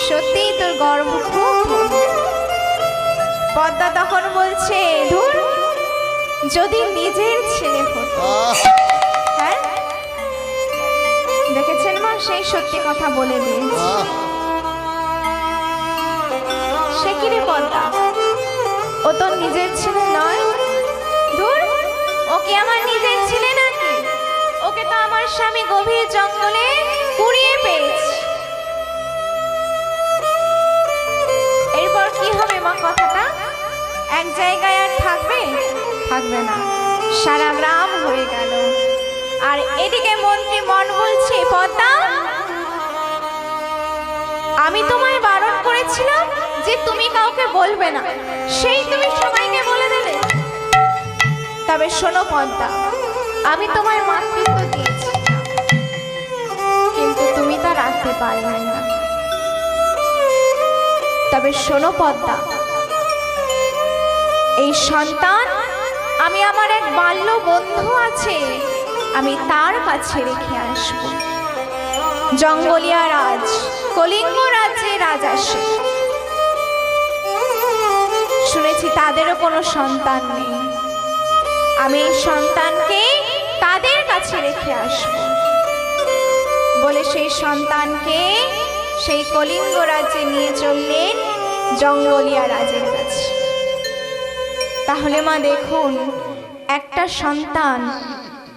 সত্যি তোর গর্ব খুব। পদ্মা তখন বলছে, ধুর, যদি নিজের ছেলে হতো। হ্যাঁ, দেখেছেন মা, সেই সত্যি কথা বলে দিয়েছে। সে কি রে পদ্মা, ও তোর নিজের ছেলে নয়? ধুর, ওকে আমার নিজের ছেলে নাকি? ওকে তো আমার স্বামী গভীর জঙ্গলে কুড়িয়ে পেয়েছে। এরপর কি হবে মা? কথাটা এক জায়গায় আর থাকবে? থাকবে না, সারা গ্রাম হয়ে গেল। আর এদিকে মন্ত্রী মন বলছে, পদ্মা, আমি তোমায় বারণ করেছিলাম যে তুমি কাউকে বলবে না, সেই তুমি সবাইকে বলে দিলে। তবে শোনো পদ্মা, আমি তোমায় মাতৃত্ব দিয়েছি, কিন্তু তুমি তা রাখতে পারবে না। তবে শোনো পদ্মা, এই সন্তান আমি আমার এক বাল্য বন্ধু আছে, আমি তার কাছে রেখে আসব। জঙ্গলিয়া রাজ, কলিঙ্গ রাজ্যে রাজা সে। শুনেছি তাদেরও কোনো সন্তান নেই, আমি এই সন্তানকে তাদের কাছে রেখে আসব বলে সেই সন্তানকে সেই কলিঙ্গ রাজ্যে নিয়ে চললেন জঙ্গলিয়া রাজের কাছে। তাহলে মা দেখুন, একটা সন্তান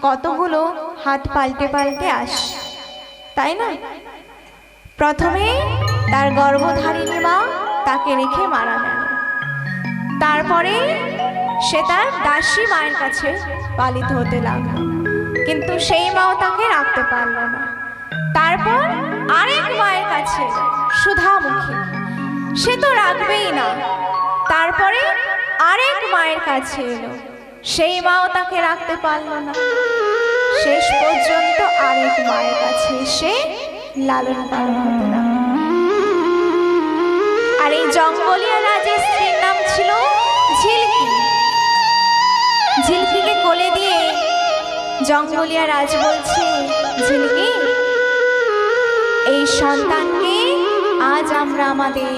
কতগুলো হাত পাল্টে পাল্টে আসে, তাই না? প্রথমে তার গর্ভধারিণী মা তাকে রেখে মারা গেল, তারপরে সে তার দাসী মায়ের কাছে পালিত হতে লাগলো, কিন্তু সেই মাও তাকে রাখতে পারল না। তারপর আরেক মায়ের কাছে, সুধামুখী, সে তো রাখবেই না। তারপরে আরেক মায়ের কাছে এলো, সেই মাও তাকে রাখতে পারল না। শেষ পর্যন্ত আরেক মায়ের কাছে এসে লালন পালন হতে লাগলো। আর এই জঙ্গলিয়া রাজের স্ত্রীর নাম ছিল ঝিলকি। ঝিলকিকে কোলে দিয়ে জঙ্গলিয়া রাজ বলছে, ঝিলকি, এই সন্তানকে আজ আমরা আমাদের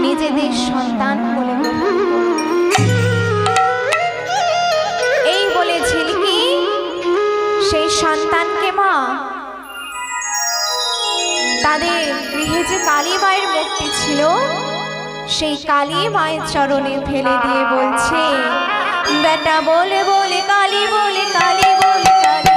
নিজেদের সন্তান বলে গ্রহণ করব। এই বলে ঝিলকি সেই সন্তানকে মা তাদের গৃহে যে কালী মায়ের মূর্তি ছিল, সেই কালী মায়ের চরণে ফেলে দিয়ে বলছে, বেটা বলে বলে কালী, বলে কালী, বলে কালী।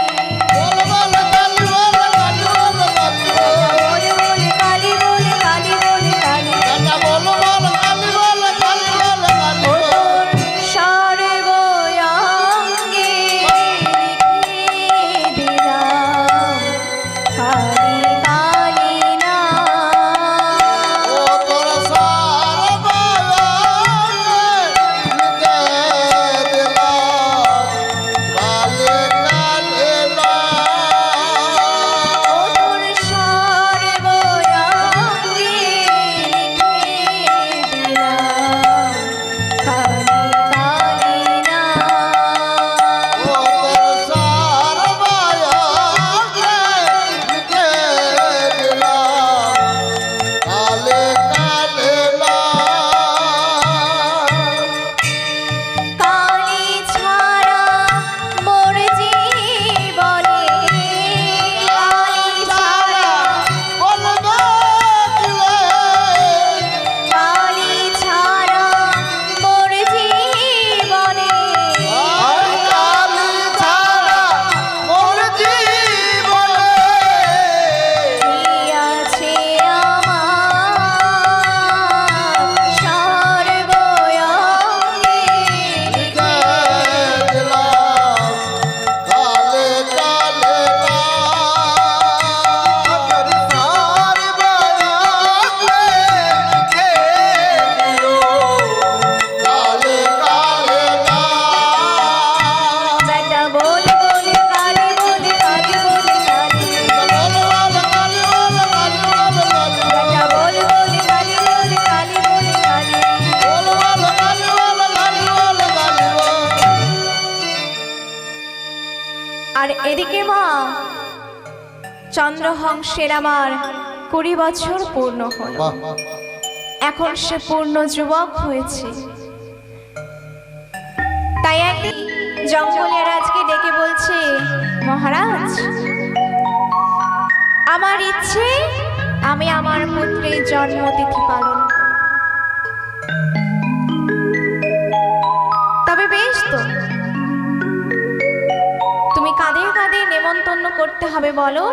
চন্দ্রহংসের আমার 20 বছর পূর্ণ হলো। এখন সে পূর্ণ যুবক হয়েছে। তাই একদিন জঙ্গলের রাজকে ডেকে বলছে, মহারাজ, আমার ইচ্ছে আমি আমার পুত্রের জন্মতিথি পালন করব। তবে বেশ তো, তুমি কাদের কাদের নেমন্তন্ন করতে হবে বলো,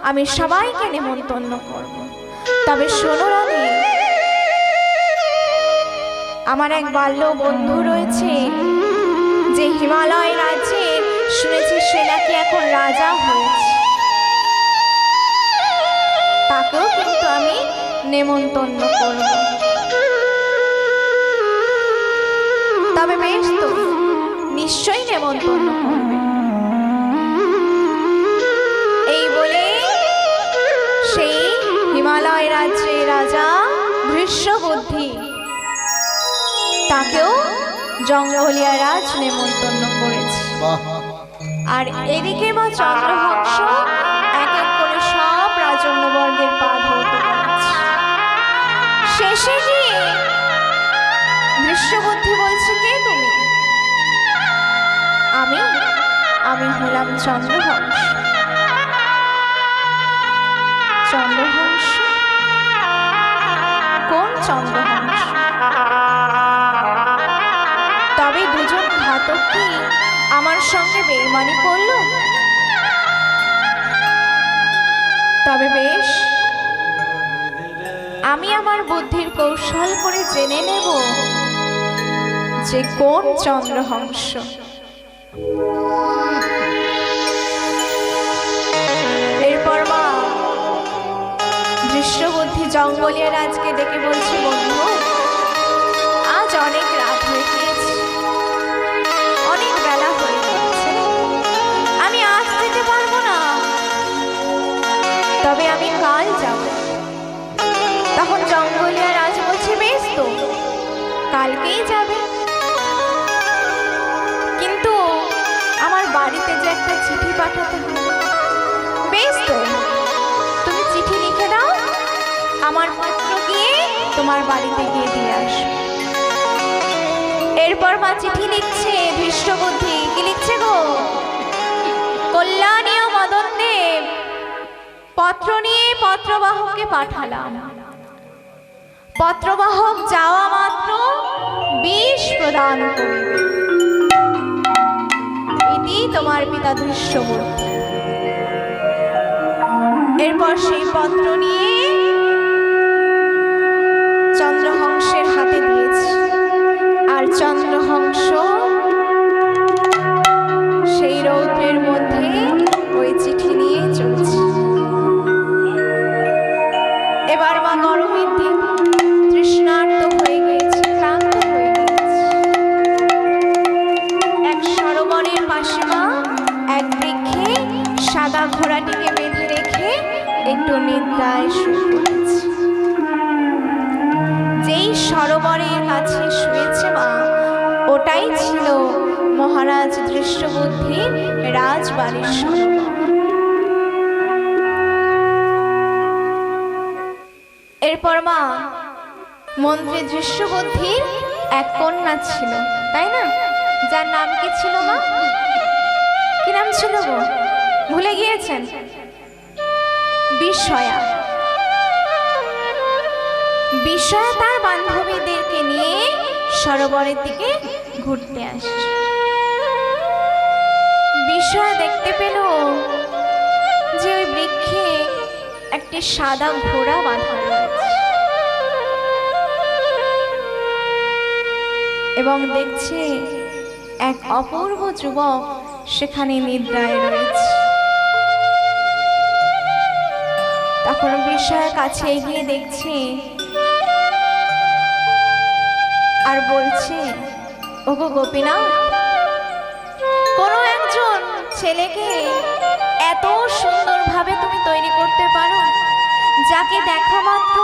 আমি সবাইকে নেমন্তন্ন করব। তবে শোনো রানী, আমার এক বাল্য বন্ধু রয়েছে, যে হিমালয় রাজ্যে শুনেছি সে নাকি এখন রাজা হয়েছে, তাকেও কিন্তু আমি নেমন্তন্ন করব। তবে বেশ তো, নিশ্চয়ই নেমন্তন্ন করবে। এই বলে সেই হিমালয় রাজ্যের রাজা বৃষবুদ্ধি তাকেও জঙ্গলিয়া রাজ নেমন্তন্ন করেছে। আর এদিকে মা চন্দ্রহংস এক এক করে সব রাজন্যবর্গের পা ধরতে পারছে। শেষে গিয়ে বৃষবুদ্ধি বলছে, কে তুমি? আমি হলাম চন্দ্রহংস। চন্দ্রহংস? কোন চন্দ্রহংস? তবে দুজন ঘাতক কি আমার সঙ্গে বেইমানি করলো? তবে বেশ, আমি আমার বুদ্ধির কৌশল করে জেনে নেব যে কোন চন্দ্রহংস। এরপর মা বৃষবুদ্ধি জঙ্গলিয়া রাজকে ডেকে বলছে, বন্ধু, আজ অনেক রাত হয়ে গিয়েছে, অনেক বেলা হয়ে গেছে, আমি আজ যেতে পারবো না, তবে আমি কাল যাব। তখন জঙ্গলিয়া রাজ বলছে, বেশ তো, কালকেই যাবে, কিন্তু আমার বাড়িতে যে একটা চিঠি পাঠাতে হবে। বেশ তো, তুমি চিঠি লিখে দাও, আমার পুত্র গিয়ে তোমার বাড়িতে গিয়ে দিয়ে আসো। এরপর মা চিঠি লিখছে। বৃষবুদ্ধি কি লিখছে গো? কল্যাণী ও মদন দেব পত্র নিয়ে পত্রবাহককে পাঠালাম। পত্রবাহক যাওয়া মাত্র বিষ প্রদান করিবে, ইতি তোমার পিতা বৃষবুদ্ধি। এরপর সেই পত্র নিয়ে চন্দ্রহংসের হাতে দিয়েছে, আর চন্দ্রহংস সেই রৌদ্রের মধ্যে ওই চিঠি নিয়ে চলছে। এবার মা গরমের দিন, তৃষ্ণার্ত হয়ে গিয়েছে, ক্লান্ত হয়ে গিয়েছে। এক সরোবরের পাশে মা এক বৃক্ষে সাদা ঘোড়াটিকে বেঁধে রেখে একটু নিদ্রায় শুয়ে পড়েছে। যেই সরোবরের কাছে শুয়েছে মা, ওটাই ছিল মহারাজ বৃষবুদ্ধির রাজবাড়ির সরোবর। এরপর মা মন্ত্রী বৃষবুদ্ধির এক কন্যা ছিল, তাই না? যার নাম কি ছিল মা? কি নাম ছিল গো? ভুলে গিয়েছেন? বিষয়া। বিষয়া তার বান্ধবীদেরকে নিয়ে সরোবরের দিকে ঘুরতে আসছে। বিষয়া দেখতে পেল যে ওই বৃক্ষে একটি সাদা ঘোড়া বাঁধা রয়েছে, এবং দেখছে এক অপূর্ব যুবক সেখানে নিদ্রায় রয়েছে। তখন বিষয়ের কাছে এগিয়ে দেখছে আর বলছে, ওগো গোপীনাথ, কোনো একজন ছেলেকে এত সুন্দরভাবে তুমি তৈরি করতে পারো, যাকে দেখা মাত্র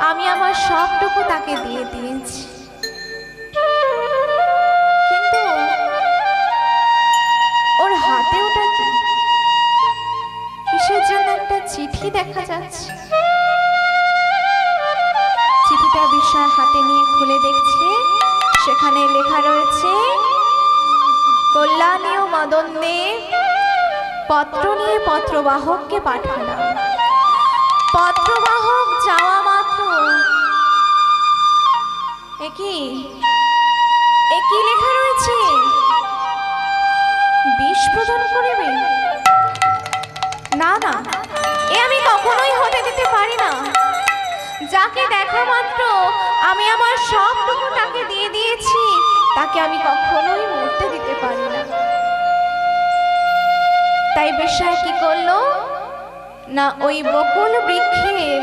আমি আমার সবটুকু তাকে দিয়ে দিয়েছি, কিন্তু ওর হাতে ওটা কি? কিসের জন্য একটা চিঠি দেখা যাচ্ছে। চিঠিটা বিস্ময় হাতে নিয়ে খুলে দেখছে, সেখানে লেখা রয়েছে, কল্যাণী ও মদন দেব পত্র নিয়ে পত্রবাহককে পাঠালাম। পত্রবাহক যাওয়া মাত্র একই লেখা রয়েছে, বিষ প্রদান করিবে। না না, এ আমি কখনোই হতে দিতে পারি না। যাকে দেখা মাত্র আমি আমার সবটুকু তাকে দিয়ে দিয়েছি, তাকে আমি কখনোই মরতে দিতে পারি না। তাই বিষয় কি করলো না, ওই বকুল বৃক্ষের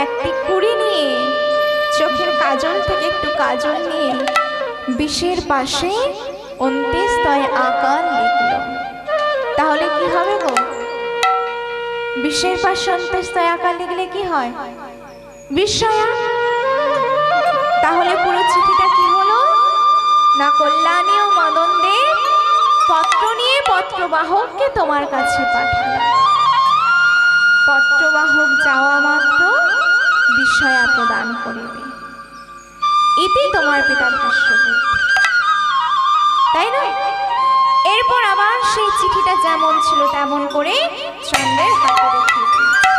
একটি কুড়ি নিয়ে চোখের কাজল থেকে একটু কাজল নিয়ে বিষের পাশে অন্ত্যেস্তয় আকার লিখল। তাহলে কি হবে গো? বিষের পাশে অন্ত্যেস্তয় আকার লিখলে কি হয়? বিস্ময়া। তাহলে পুরো চিঠিটা কি হলো না, কল্যাণী ও মদন দেব পত্র নিয়ে পত্রবাহককে তোমার কাছে পাঠালাম। পত্রবাহক যাওয়া মাত্র বিস্ময়া প্রদান করিবে, এটি তোমার পিতা ভীষ্মবুদ্ধি, তাই না? এরপর আবার সেই চিঠিটা যেমন ছিল তেমন করে চন্দ্রের হাতে রেখে দিয়েছে।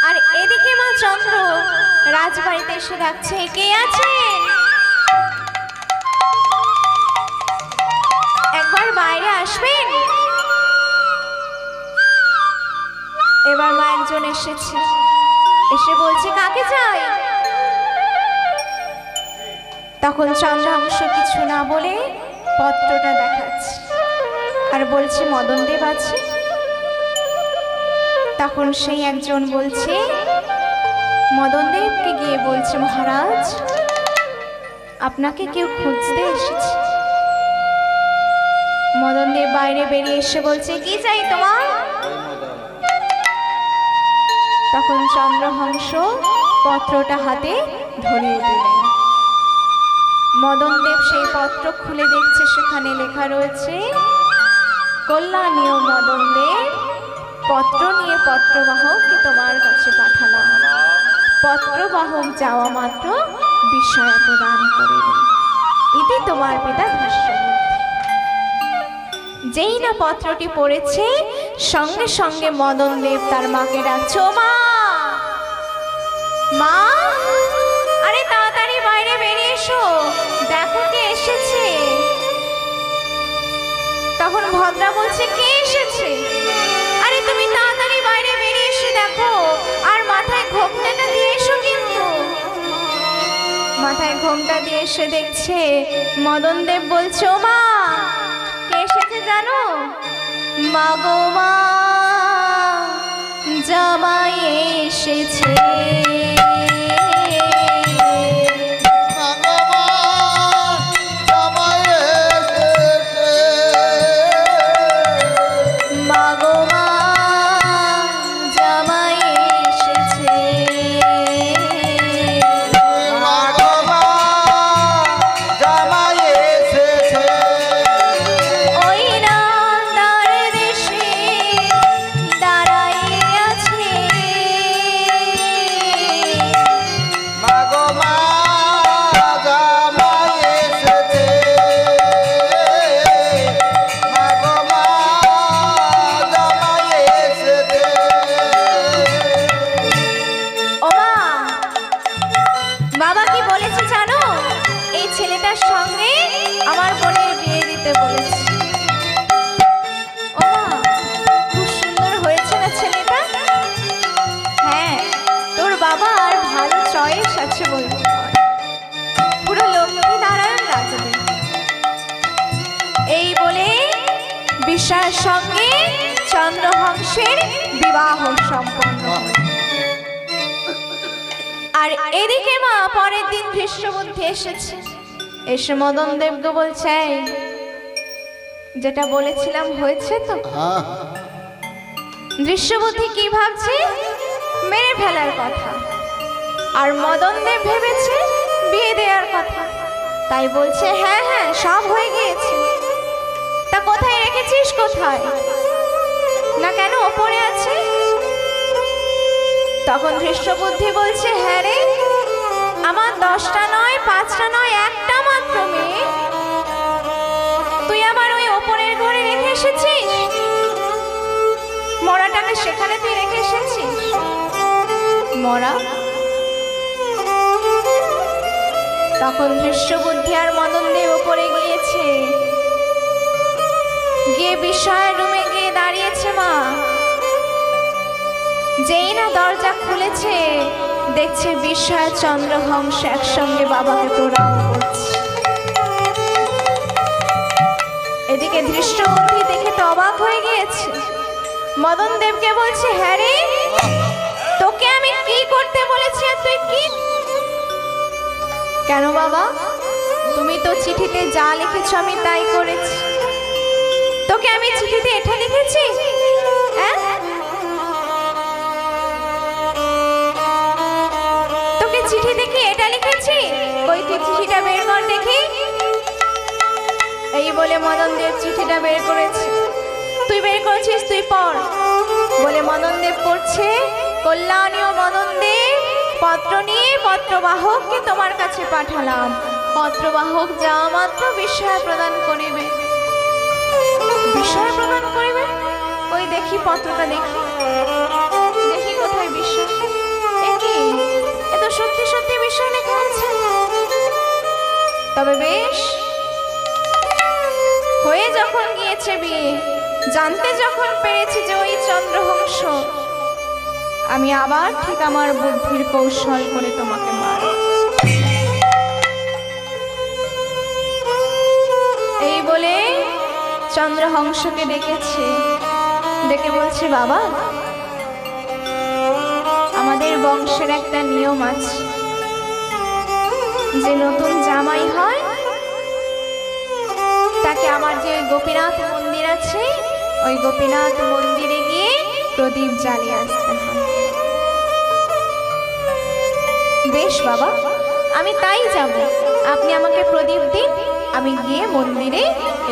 আর এদিকে মা চন্দ্র রাজবাড়িতে এসে ডাকছে, কে আছে? একবার বাইরে আসবেন। এবার মা একজন এসেছে, এসে বলছে, কাকে চাই? তখন চন্দ্রাংশ কিছু না বলে পত্রটা দেখাচ্ছে আর বলছে, মদন দেব আছে। তখন সেই একজন বলছে, মদন দেবকে গিয়ে বলছে, মহারাজ আপনাকে কেউ খুঁজতে এসেছে। মদন দেব বাইরে বেরিয়ে এসে বলছে, কি চাই তোমার? তখন চন্দ্রহংস পত্রটা হাতে ধরিয়ে দিলেন। মদন দেব সেই পত্র খুলে দেখছে, সেখানে লেখা রয়েছে, কল্যাণী ও মদন দেব পত্র নিয়ে পত্রবাহককে তোমার কাছে পাঠালাম। পত্রবাহক যাওয়া মাত্র বিস্ময়া প্রদান করিবে, এটি তোমার পিতা ভীষ্মবুদ্ধি। যেই না পত্রটি পড়েছে, সঙ্গে সঙ্গে মদন দেব তার মাকে ডাকছে, ও মা, মা, আরে তাড়াতাড়ি বাইরে বেরিয়ে এসো, দেখো কে এসেছে। তখন ভদ্রা বলছে, কে এসেছে? আরে তুমি তাড়াতাড়ি বাইরে বেরিয়ে এসে দেখো, আর মাথায় ঘোমটাটা দিয়ে এসো। কিন্তু মাথায় ঘোমটা দিয়ে এসে দেখছে, মদন দেব বলছে, ও মা, কে এসেছে জানো? মা গো মা, জামাই এসেছে। বিষয়ের সঙ্গে চন্দ্রহংসের বিবাহ সম্পন্ন। আর এদিকে মা পরের দিন ভীষ্মবুদ্ধি এসেছে, এসে মদন দেবকে বলছে, যেটা বলেছিলাম হয়েছে তো? ভীষ্মবুদ্ধি কি ভাবছে? মেরে ফেলার কথা। আর মদন দেব ভেবেছে বিয়ে দেওয়ার কথা। তাই বলছে, হ্যাঁ হ্যাঁ সব হয়ে গিয়েছে। তা কোথায় রেখেছিস? কোথায়? না কেন ওপরে আছে? তখন ধৃষ্টবুদ্ধি বলছে, হ্যাঁ রে, আমার 10টা নয়, 5টা নয়, একটা মাত্র মেয়ে, তুই আবার ওই ওপরের ঘরে রেখে এসেছিস? মরাটাকে সেখানে তুই রেখে এসেছিস? মরা? তখন ধৃষ্টবুদ্ধি আর মদনদেব ওপরে গিয়েছে, গিয়ে বিস্ময়ের রুমে গিয়ে দাঁড়িয়েছে। মা যেই না দরজা খুলেছে, দেখছে বিস্ময় চন্দ্রহংস একসঙ্গে বাবাকে প্রণাম করছে। এদিকে ধৃষ্টবুদ্ধি দেখে তো অবাক হয়ে গিয়েছে, মদনদেবকে বলছে, হ্যাঁ রে, তোকে আমি কি করতে বলেছি আর তুই কি? কেন বাবা, তুমি তো চিঠিতে যা লিখেছ আমি তাই করেছি। তোকে আমি চিঠিতে এটা লিখেছি? তোকে চিঠিতে কি এটা লিখেছি? কই তুই চিঠিটা বের কর দেখি। এই বলে মদনদেব চিঠিটা বের করেছে। তুই বের করেছিস, তুই পড়। বলে মদনদেব পড়ছে, কল্যাণী ও মদনদেব, পত্র নিয়ে পত্রবাহককে তোমার কাছে পাঠালাম। পত্রবাহক যা মাত্র বিস্ময় প্রদান করিবে। বিস্ময় প্রদান করিবে? ওই দেখি পত্রটা, দেখি দেখি কোথায় বিস্ময়। একই, এ তো সত্যি সত্যি বিস্ময় লেখা আছে। তবে বেশ, হয়ে যখন গিয়েছে বিয়ে, জানতে যখন পেরেছি যে ওই চন্দ্রহংস, আমি আবার ঠিক আমার বুদ্ধির কৌশল করে তোমাকে মারব। এই বলে চন্দ্রহংসকে ডেকেছে, ডেকে বলছে, বাবা, আমাদের বংশের একটা নিয়ম আছে, যে নতুন জামাই হয় তাকে আমার যে গোপীনাথ মন্দির আছে, ওই গোপীনাথ মন্দিরে গিয়ে প্রদীপ জ্বালিয়ে আসতে হয়। বেশ বাবা, আমি তাই যাব, আপনি আমাকে প্রদীপ দিন, আমি গিয়ে মন্দিরে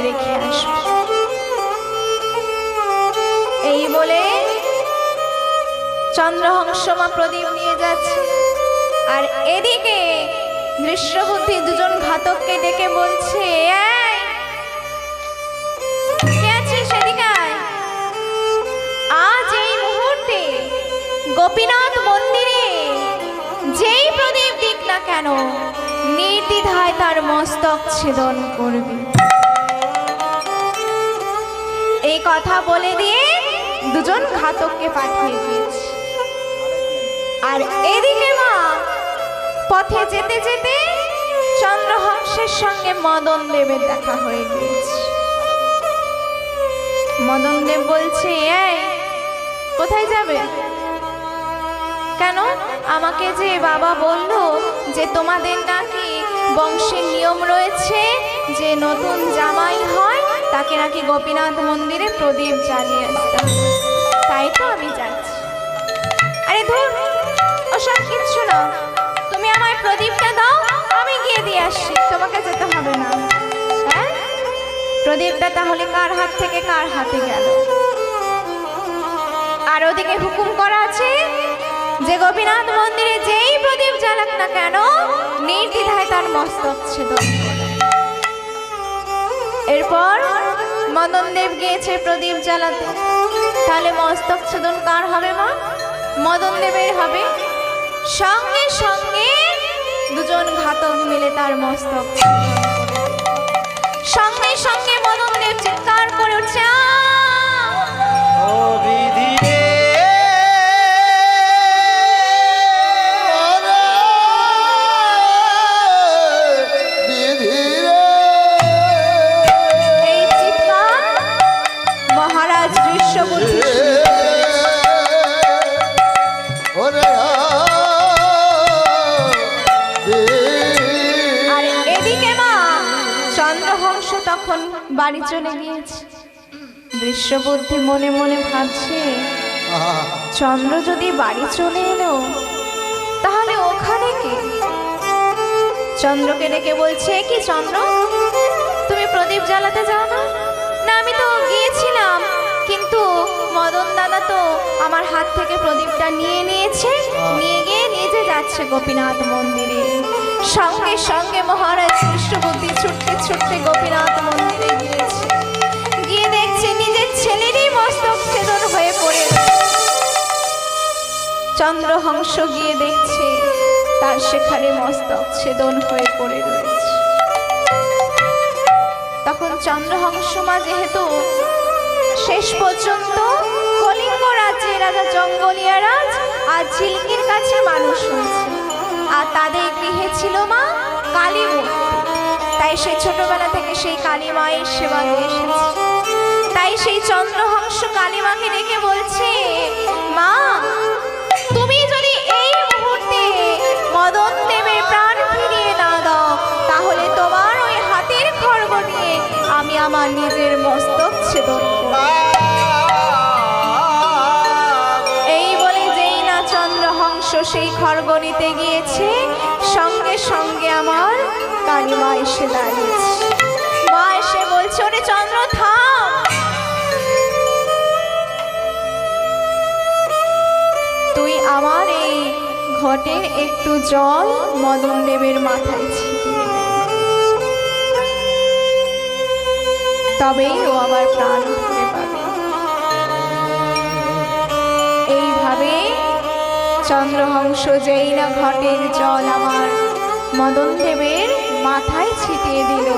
রেখে আসব। এই বলে চন্দ্রহংসমা প্রদীপ নিয়ে যাচ্ছে। আর এদিকে ধৃষ্টবুদ্ধি দুজন ঘাতককে ডেকে বলছে, কে আছিস এদিকে আয়। আজ এই মুহূর্তে গোপীনাথ মন্দিরে যেই প্রদীপ দিক না কেন, নির্দ্বিধায় তার মস্তক ছেদন করবি। এই কথা বলে দিয়ে দুজন ঘাতককে পাঠিয়ে দিয়েছে। আর এদিকে মা পথে যেতে যেতে চন্দ্রহংসের সঙ্গে মদনদেবের দেখা হয়ে গিয়েছে। মদনদেব বলছে, এই কোথায় যাবে? কেন? আমাকে যে বাবা বলল যে তোমাদের নাকি বংশের নিয়ম রয়েছে, যে নতুন জামাই হয় তাকে নাকি গোপীনাথ মন্দিরে প্রদীপ জ্বালিয়ে আসতে হবে, তাই তো আমি যাচ্ছি। আরে ধুর, ওসব কিচ্ছু না, তুমি আমায় প্রদীপটা দাও, আমি গিয়ে দিয়ে আসছি, তোমাকে যেতে হবে না। হ্যাঁ, প্রদীপটা তাহলে কার হাত থেকে কার হাতে গেল? আর ওদিকে হুকুম করা আছে যে গোপীনাথ মন্দিরে যেই প্রদীপ জ্বালাক না কেন, নির্দ্বিধায় তার মস্তক ছেদন। এরপর মদনদেব গিয়েছে প্রদীপ জ্বালাতে। তাহলে মস্তক ছেদন কার হবে মা? মদনদেবের হবে। সঙ্গে সঙ্গে দুজন ঘাতক মিলে তার মস্তক ছেদন করে। সঙ্গে সঙ্গে মদনদেব চিৎকার করে উঠছে, তখন বাড়ি চলে গিয়েছে। দৃশ্যবুদ্ধি মনে মনে ভাবছে, চন্দ্র যদি বাড়ি চলে এলো তাহলে ওখানে কে? চন্দ্রকে ডেকে বলছে, কি চন্দ্র, তুমি প্রদীপ জ্বালাতে যাও না? না, আমি তো গিয়েছিলাম, কিন্তু মদন দাদা তো আমার হাত থেকে প্রদীপটা নিয়ে নিয়েছে, নিয়ে গিয়ে নিজে যাচ্ছে গোপীনাথ মন্দিরে। সঙ্গে সঙ্গে মহারাজ কৃষ্ণবুদ্ধি ছুটতে ছুটতে গোপীনাথ মন্দিরে গিয়েছে। গিয়ে দেখছে নিজের ছেলেরই মস্তক ছেদন হয়ে পড়ে। চন্দ্রহংস গিয়ে দেখছে তার সেখানে মস্তক ছেদন হয়ে পড়ে রয়েছে। তখন চন্দ্রহংসমা যেহেতু শেষ পর্যন্ত কলিঙ্গ রাজ্যের রাজা জঙ্গলিয়া রাজ আর ঝিলকির কাছে মানুষ হয়েছে, আর তাদের গৃহে ছিল মা কালী মূর্তি। তাই সে ছোটবেলা থেকে সেই কালী মায়ের সেবা দিয়ে এসেছে। তাই সেই চন্দ্রহংস কালী মাকে ডেকে বলছে, মা তুমি যদি এই মুহূর্তে মদন দেবের প্রাণ ফিরিয়ে না দাও, তাহলে তোমার ওই হাতের খড়গ নিয়ে আমি আমার নিজের মস্তক ছেদন করব। এই বলে যেই না চন্দ্রহংস সেই খড়গ নিতে গিয়েছে, সঙ্গে সঙ্গে আমার কালী মা এসে দাঁড়িয়েছে। মা এসে বলছে, ওরে চন্দ্র থাম, তুই আমার এই ঘটের একটু জল মদন দেবের মাথায় ছিটিয়ে দে, তবেই ও আবার প্রাণ ফিরে পাবে। এইভাবে চন্দ্রহংস যেই না ঘটের জল আমার মদন দেবের মাথায় ছিটিয়ে দিল,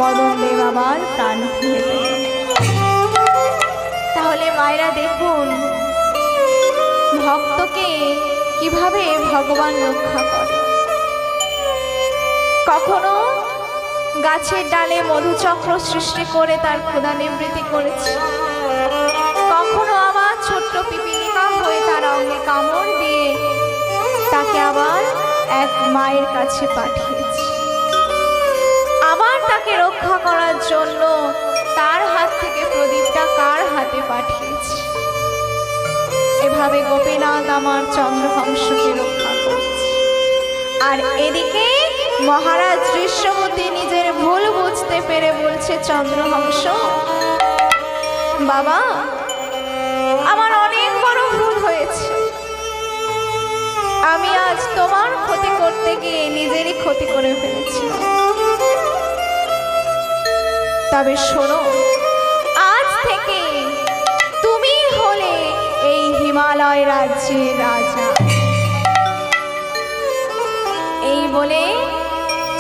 মদন দেব আবার প্রাণ ফিরে পেল। তাহলে মায়েরা দেখুন ভক্তকে কিভাবে ভগবান রক্ষা করে। কখনো গাছের ডালে মধুচক্র সৃষ্টি করে তার ক্ষুধা নিবৃত্তি করেছে, কখনো আবার ছোট্ট পিপীলিকা হয়ে তার অঙ্গে কামড় দিয়ে তাকে আবার এক মায়ের কাছে পাঠিয়েছে। আবার তাকে রক্ষা করার জন্য তার হাত থেকে প্রদীপটা কার হাতে পাঠিয়েছে। এভাবে গোপীনাথ আমার চন্দ্রহংসকে রক্ষা করছে। আর এদিকে মহারাজ দৃশ্যবতী নিজের ভুল বুঝতে পেরে বলছে, চন্দ্রহংস বাবা, আমার অনেক বড় ভুল হয়েছে। আমি আজ তোমার ক্ষতি করতে গিয়ে নিজেরই ক্ষতি করে ফেলেছি। তবে শোনো, আজ থেকে তুমি হলে এই হিমালয় রাজ্যের রাজা। এই বলে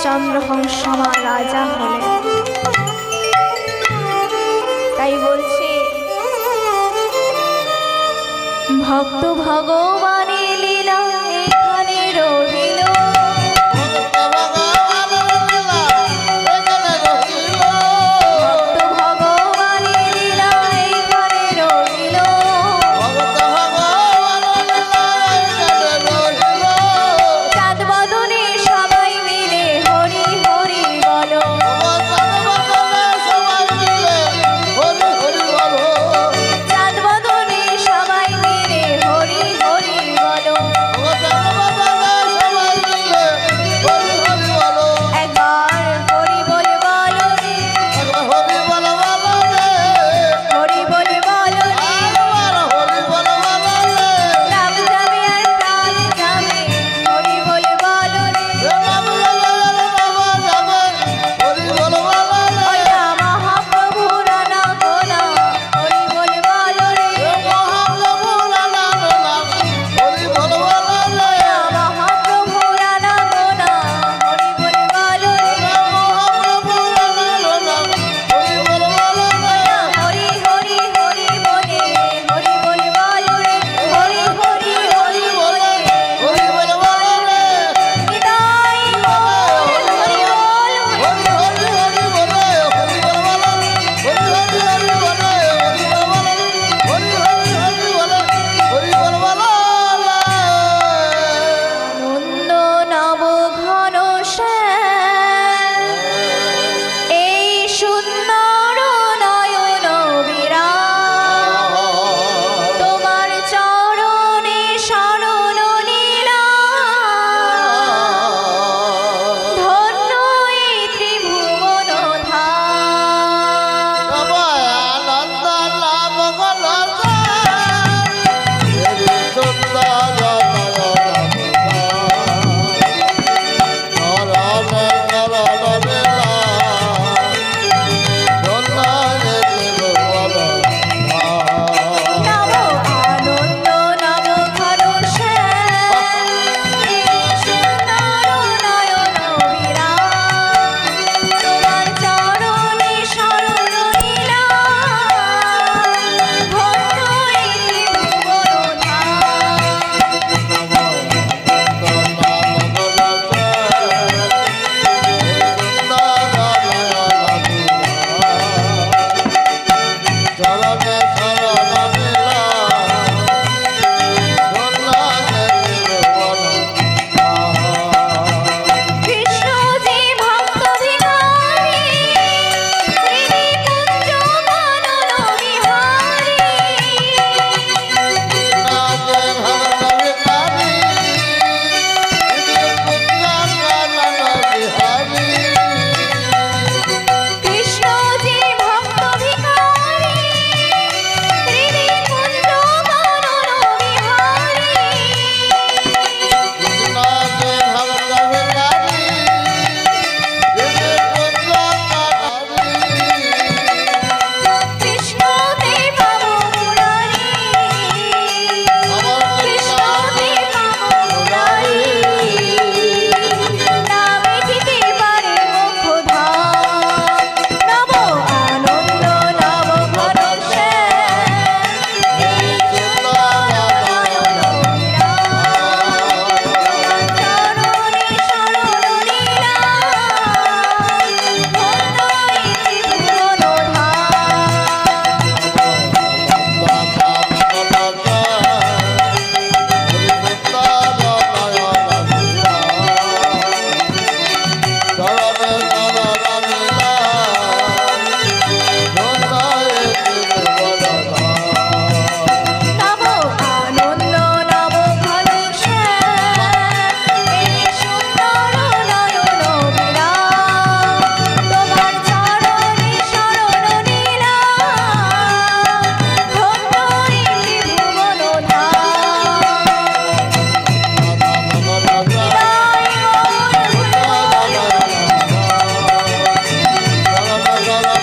চন্দ্রহংস আমার রাজা হলেন। তাই বলছে, ভক্ত ভগবানের লীলা এখানে রহিল, হরি হরি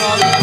জল